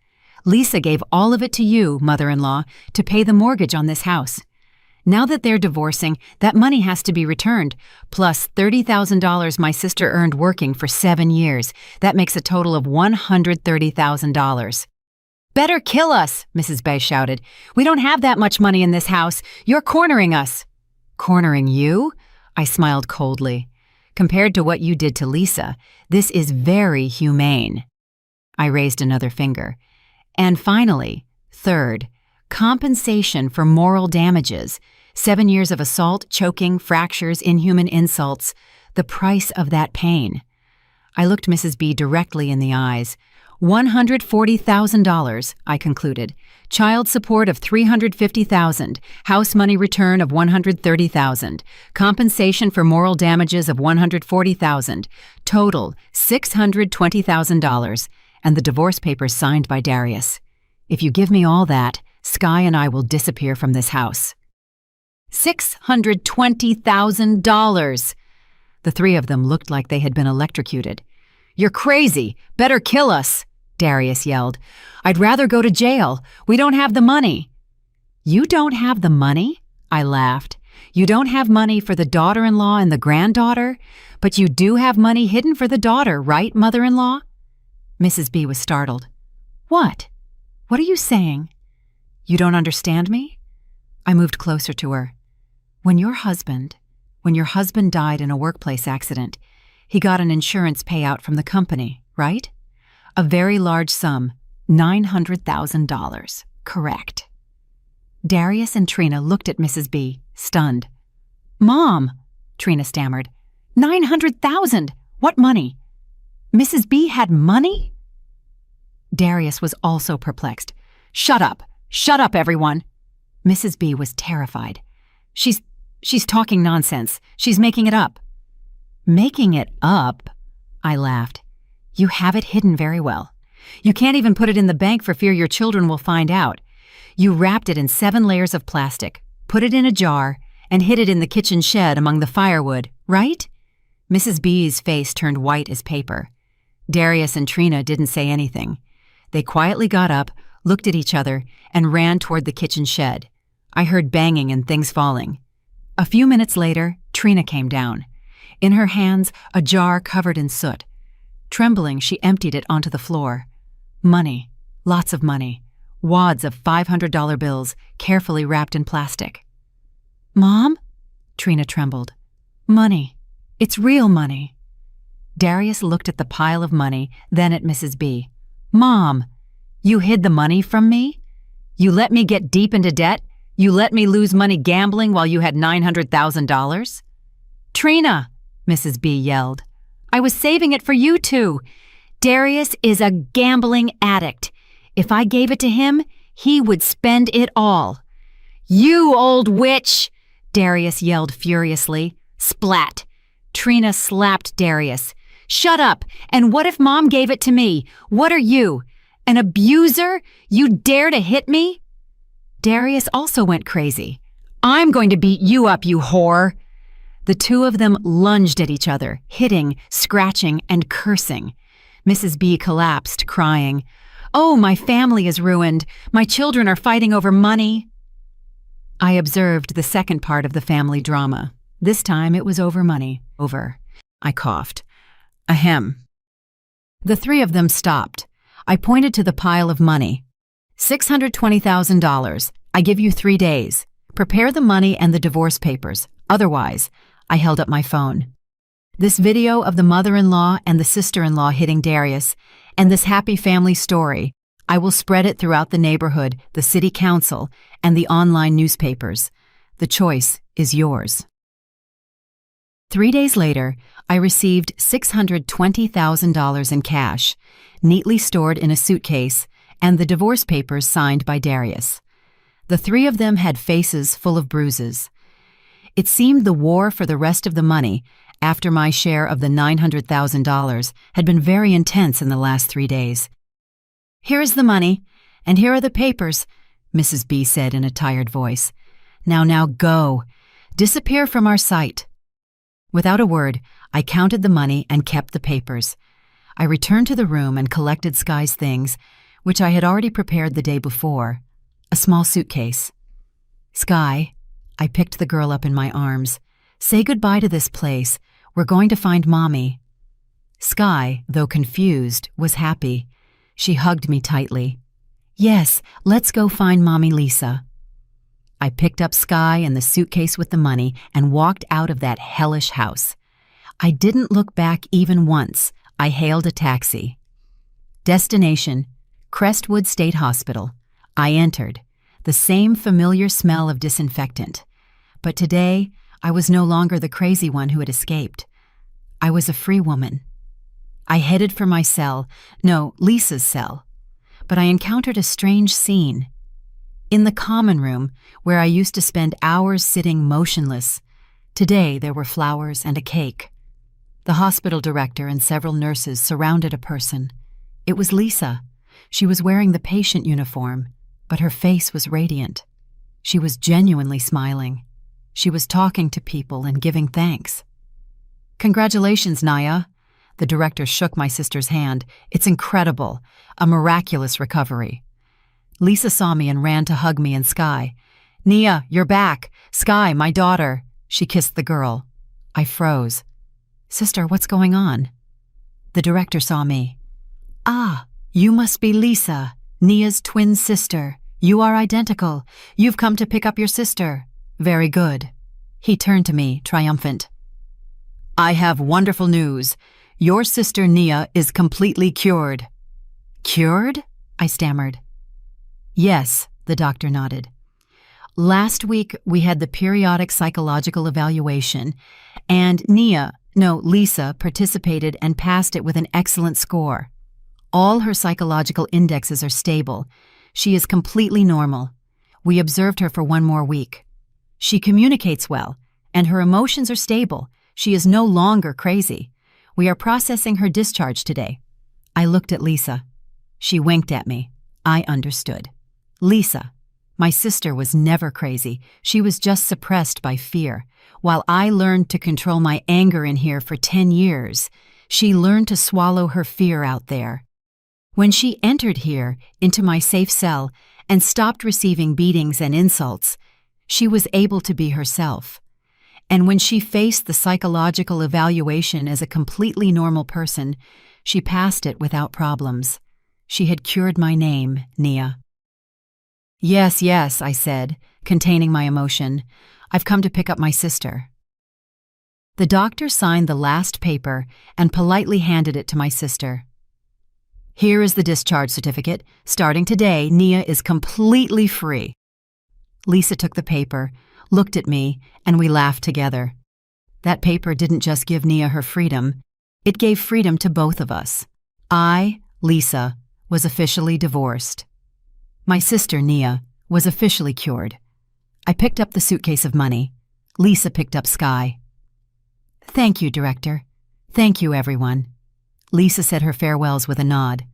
Lisa gave all of it to you, mother-in-law, to pay the mortgage on this house. Now that they're divorcing, that money has to be returned, plus $30,000 my sister earned working for 7 years. That makes a total of $130,000. Better kill us, Mrs. Bay shouted. We don't have that much money in this house. You're cornering us. Cornering you? I smiled coldly. Compared to what you did to Lisa, this is very humane. I raised another finger. And finally, third, compensation for moral damages. 7 years of assault, choking, fractures, inhuman insults. The price of that pain. I looked Mrs. B directly in the eyes. $140,000, I concluded. Child support of $350,000. House money return of $130,000. Compensation for moral damages of $140,000. Total $620,000. And the divorce papers signed by Darius. If you give me all that, Sky and I will disappear from this house. $620,000! The 3 of them looked like they had been electrocuted. You're crazy! Better kill us! Darius yelled. I'd rather go to jail. We don't have the money. You don't have the money? I laughed. You don't have money for the daughter-in-law and the granddaughter, but you do have money hidden for the daughter, right, mother-in-law? Mrs. B was startled. What? What are you saying? You don't understand me? I moved closer to her. When your husband died in a workplace accident, he got an insurance payout from the company, right? A very large sum, $900,000. Correct. Darius and Trina looked at Mrs. B, stunned. Mom, Trina stammered. $900,000! What money? Mrs. B had money? Darius was also perplexed. Shut up! Shut up, everyone! Mrs. B was terrified. She's talking nonsense. She's making it up. Making it up? I laughed. You have it hidden very well. You can't even put it in the bank for fear your children will find out. You wrapped it in 7 layers of plastic, put it in a jar, and hid it in the kitchen shed among the firewood, right? Mrs. B's face turned white as paper. Darius and Trina didn't say anything. They quietly got up, looked at each other, and ran toward the kitchen shed. I heard banging and things falling. A few minutes later, Trina came down. In her hands, a jar covered in soot. Trembling, she emptied it onto the floor. Money, lots of money, wads of $500 bills, carefully wrapped in plastic. Mom? Trina trembled. Money. It's real money. Darius looked at the pile of money, then at Mrs. B. Mom, you hid the money from me? You let me get deep into debt? You let me lose money gambling while you had $900,000? Trina, Mrs. B yelled. I was saving it for you two. Darius is a gambling addict. If I gave it to him, he would spend it all. You old witch! Darius yelled furiously. Splat! Trina slapped Darius. Shut up! And what if Mom gave it to me? What are you? An abuser? You dare to hit me? Darius also went crazy. I'm going to beat you up, you whore! The 2 of them lunged at each other, hitting, scratching, and cursing. Mrs. B collapsed, crying, Oh, my family is ruined. My children are fighting over money. I observed the second part of the family drama. This time it was over money. Over. I coughed. Ahem. The 3 of them stopped. I pointed to the pile of money. $620,000. I give you 3 days. Prepare the money and the divorce papers. Otherwise, I held up my phone. This video of the mother-in-law and the sister-in-law hitting Darius, and this happy family story, I will spread it throughout the neighborhood, the city council, and the online newspapers. The choice is yours. 3 days later, I received $620,000 in cash, neatly stored in a suitcase, and the divorce papers signed by Darius. The three of them had faces full of bruises. It seemed the war for the rest of the money, after my share of the $900,000, had been very intense in the last 3 days. "Here is the money, and here are the papers," Mrs. B said in a tired voice. Now go. Disappear from our sight." Without a word, I counted the money and kept the papers. I returned to the room and collected Sky's things, which I had already prepared the day before, a small suitcase. "Sky," I picked the girl up in my arms. "Say goodbye to this place. We're going to find Mommy." Sky, though confused, was happy. She hugged me tightly. "Yes, let's go find Mommy Lisa." I picked up Sky and the suitcase with the money and walked out of that hellish house. I didn't look back even once. I hailed a taxi. Destination: Crestwood State Hospital. I entered, the same familiar smell of disinfectant. But today, I was no longer the crazy one who had escaped. I was a free woman. I headed for my cell, no, Lisa's cell. But I encountered a strange scene. In the common room, where I used to spend hours sitting motionless, today there were flowers and a cake. The hospital director and several nurses surrounded a person. It was Lisa. She was wearing the patient uniform, but her face was radiant. She was genuinely smiling. She was talking to people and giving thanks. "Congratulations, Naya." The director shook my sister's hand. "It's incredible. A miraculous recovery." Lisa saw me and ran to hug me and Sky. "Nia, you're back. Sky, my daughter." She kissed the girl. I froze. "Sister, what's going on?" The director saw me. "Ah, you must be Lisa, Nia's twin sister. You are identical. You've come to pick up your sister. Very good." He turned to me, triumphant. "I have wonderful news. Your sister Nia is completely cured." "Cured?" I stammered. "Yes," the doctor nodded. "Last week we had the periodic psychological evaluation, and Lisa participated and passed it with an excellent score. All her psychological indexes are stable. She is completely normal. We observed her for 1 more week. She communicates well, and her emotions are stable. She is no longer crazy. We are processing her discharge today." I looked at Lisa. She winked at me. I understood. Lisa, my sister, was never crazy. She was just suppressed by fear. While I learned to control my anger in here for 10 years, she learned to swallow her fear out there. When she entered here, into my safe cell, and stopped receiving beatings and insults, she was able to be herself. And when she faced the psychological evaluation as a completely normal person, she passed it without problems. She had cured my name, Nia. Yes, I said, containing my emotion. "I've come to pick up my sister." The doctor signed the last paper and politely handed it to my sister. "Here is the discharge certificate. Starting today, Nia is completely free." Lisa took the paper, looked at me, and we laughed together. That paper didn't just give Nia her freedom, it gave freedom to both of us. I, Lisa, was officially divorced. My sister, Nia, was officially cured. I picked up the suitcase of money. Lisa picked up Sky. "Thank you, Director. Thank you, everyone." Lisa said her farewells with a nod.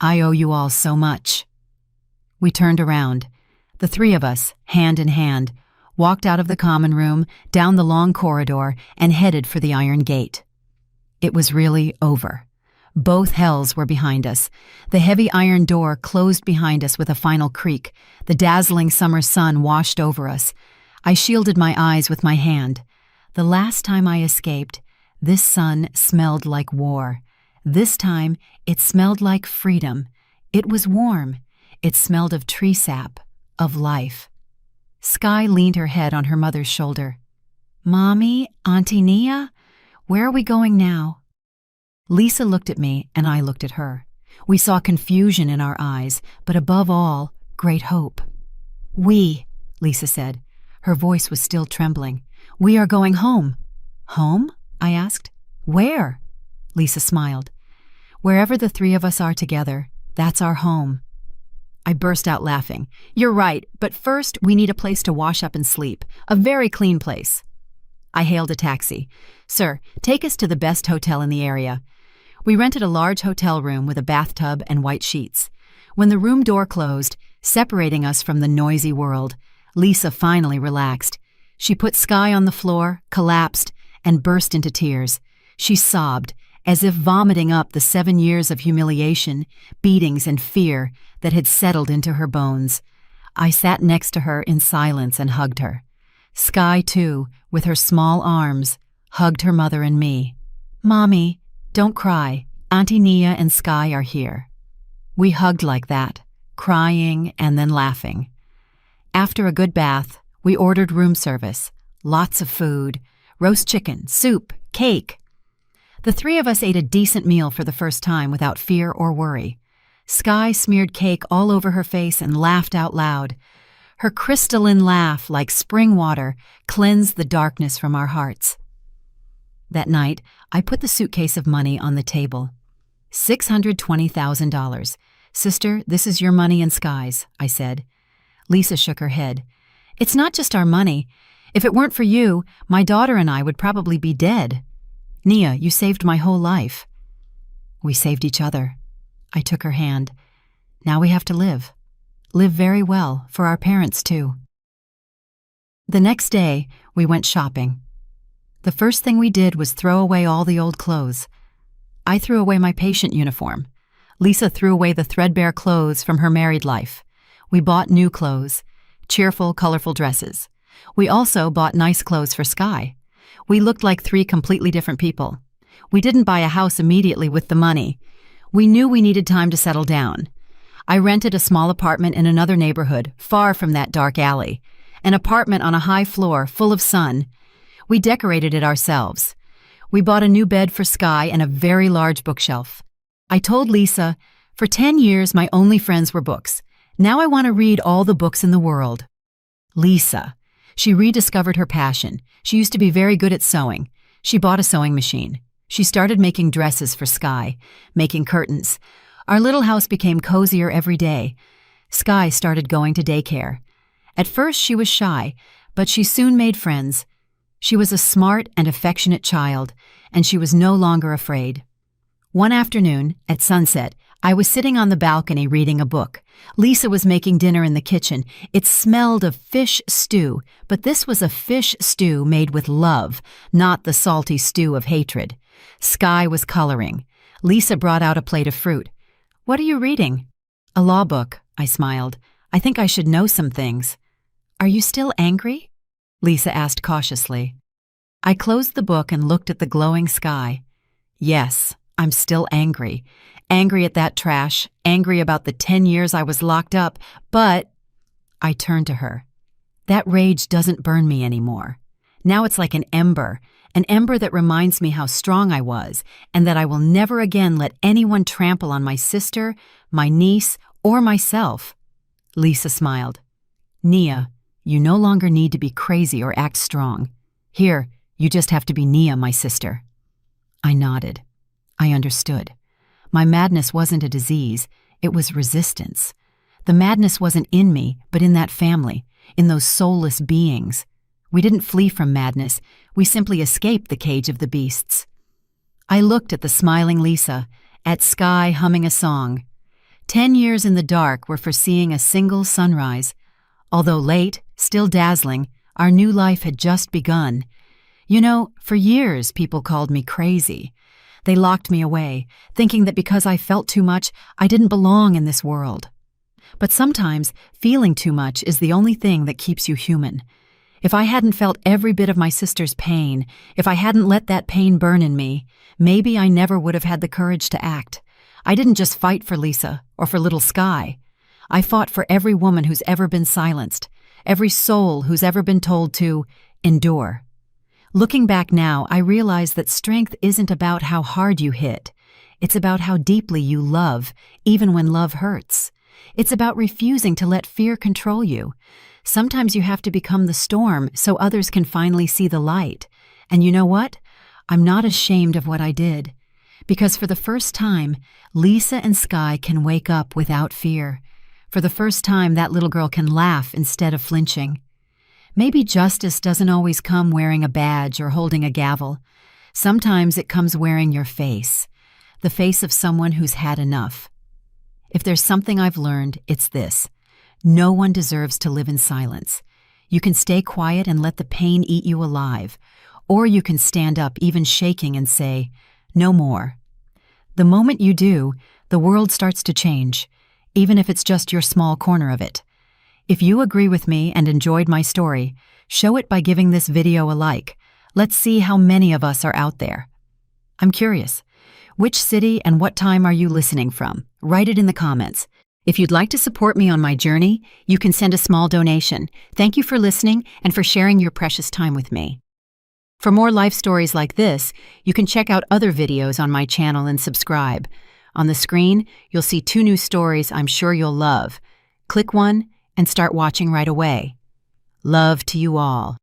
"I owe you all so much." We turned around. The three of us, hand in hand, walked out of the common room, down the long corridor, and headed for the iron gate. It was really over. Both hells were behind us. The heavy iron door closed behind us with a final creak. The dazzling summer sun washed over us. I shielded my eyes with my hand. The last time I escaped, this sun smelled like war. This time, it smelled like freedom. It was warm. It smelled of tree sap, of life. Sky leaned her head on her mother's shoulder. "Mommy, Auntie Nia, where are we going now?" Lisa looked at me, and I looked at her. We saw confusion in our eyes, but above all, great hope. "We," Lisa said. Her voice was still trembling. "We are going home." Home? I asked. Where? Lisa smiled. Wherever the three of us are together, that's our home. I burst out laughing. You're right, but first we need a place to wash up and sleep. A very clean place. I hailed a taxi. Sir, take us to the best hotel in the area. We rented a large hotel room with a bathtub and white sheets. When the room door closed, separating us from the noisy world, Lisa finally relaxed. She put Sky on the floor, collapsed, and burst into tears. She sobbed, as if vomiting up the 7 years of humiliation, beatings, and fear that had settled into her bones. I sat next to her in silence and hugged her. Sky, too, with her small arms, hugged her mother and me. Mommy, don't cry. Auntie Nia and Sky are here. We hugged like that, crying and then laughing. After a good bath, we ordered room service, lots of food, roast chicken, soup, cake. The three of us ate a decent meal for the first time without fear or worry. Sky smeared cake all over her face and laughed out loud. Her crystalline laugh, like spring water, cleansed the darkness from our hearts. That night, I put the suitcase of money on the table. $620,000. Sister, this is your money and Sky's, I said. Lisa shook her head. It's not just our money. If it weren't for you, my daughter and I would probably be dead. Nia, you saved my whole life. We saved each other. I took her hand. Now we have to live. Live very well, for our parents too. The next day, we went shopping. The first thing we did was throw away all the old clothes. I threw away my patient uniform. Lisa threw away the threadbare clothes from her married life. We bought new clothes, cheerful, colorful dresses. We also bought nice clothes for Sky. We looked like three completely different people. We didn't buy a house immediately with the money. We knew we needed time to settle down. I rented a small apartment in another neighborhood, far from that dark alley. An apartment on a high floor, full of sun. We decorated it ourselves. We bought a new bed for Sky and a very large bookshelf. I told Lisa, for 10 years my only friends were books. Now I want to read all the books in the world. Lisa. She rediscovered her passion. She used to be very good at sewing. She bought a sewing machine. She started making dresses for Sky, making curtains. Our little house became cozier every day. Sky started going to daycare. At first she was shy, but she soon made friends. She was a smart and affectionate child, and she was no longer afraid. One afternoon, at sunset, I was sitting on the balcony reading a book. Lisa was making dinner in the kitchen. It smelled of fish stew, but this was a fish stew made with love, not the salty stew of hatred. Sky was coloring. Lisa brought out a plate of fruit. What are you reading? A law book, I smiled. I think I should know some things. Are you still angry? Lisa asked cautiously. I closed the book and looked at the glowing sky. Yes, I'm still angry. Angry at that trash, angry about the 10 years I was locked up, but… I turned to her. That rage doesn't burn me anymore. Now it's like an ember that reminds me how strong I was and that I will never again let anyone trample on my sister, my niece, or myself. Lisa smiled. Nia, you no longer need to be crazy or act strong. Here, you just have to be Nia, my sister. I nodded. I understood. My madness wasn't a disease, it was resistance. The madness wasn't in me, but in that family, in those soulless beings. We didn't flee from madness, we simply escaped the cage of the beasts. I looked at the smiling Lisa, at Sky humming a song. 10 years in the dark were for seeing a single sunrise. Although late, still dazzling, our new life had just begun. You know, for years people called me crazy. They locked me away, thinking that because I felt too much, I didn't belong in this world. But sometimes, feeling too much is the only thing that keeps you human. If I hadn't felt every bit of my sister's pain, if I hadn't let that pain burn in me, maybe I never would have had the courage to act. I didn't just fight for Lisa or for little Sky. I fought for every woman who's ever been silenced, every soul who's ever been told to endure. Looking back now, I realize that strength isn't about how hard you hit. It's about how deeply you love, even when love hurts. It's about refusing to let fear control you. Sometimes you have to become the storm so others can finally see the light. And you know what? I'm not ashamed of what I did. Because for the first time, Lisa and Sky can wake up without fear. For the first time, that little girl can laugh instead of flinching. Maybe justice doesn't always come wearing a badge or holding a gavel. Sometimes it comes wearing your face, the face of someone who's had enough. If there's something I've learned, it's this. No one deserves to live in silence. You can stay quiet and let the pain eat you alive, or you can stand up even shaking and say, "No more." The moment you do, the world starts to change, even if it's just your small corner of it. If you agree with me and enjoyed my story, show it by giving this video a like. Let's see how many of us are out there. I'm curious, which city and what time are you listening from? Write it in the comments. If you'd like to support me on my journey, you can send a small donation. Thank you for listening and for sharing your precious time with me. For more life stories like this, you can check out other videos on my channel and subscribe. On the screen, you'll see 2 new stories I'm sure you'll love. Click one and start watching right away. Love to you all.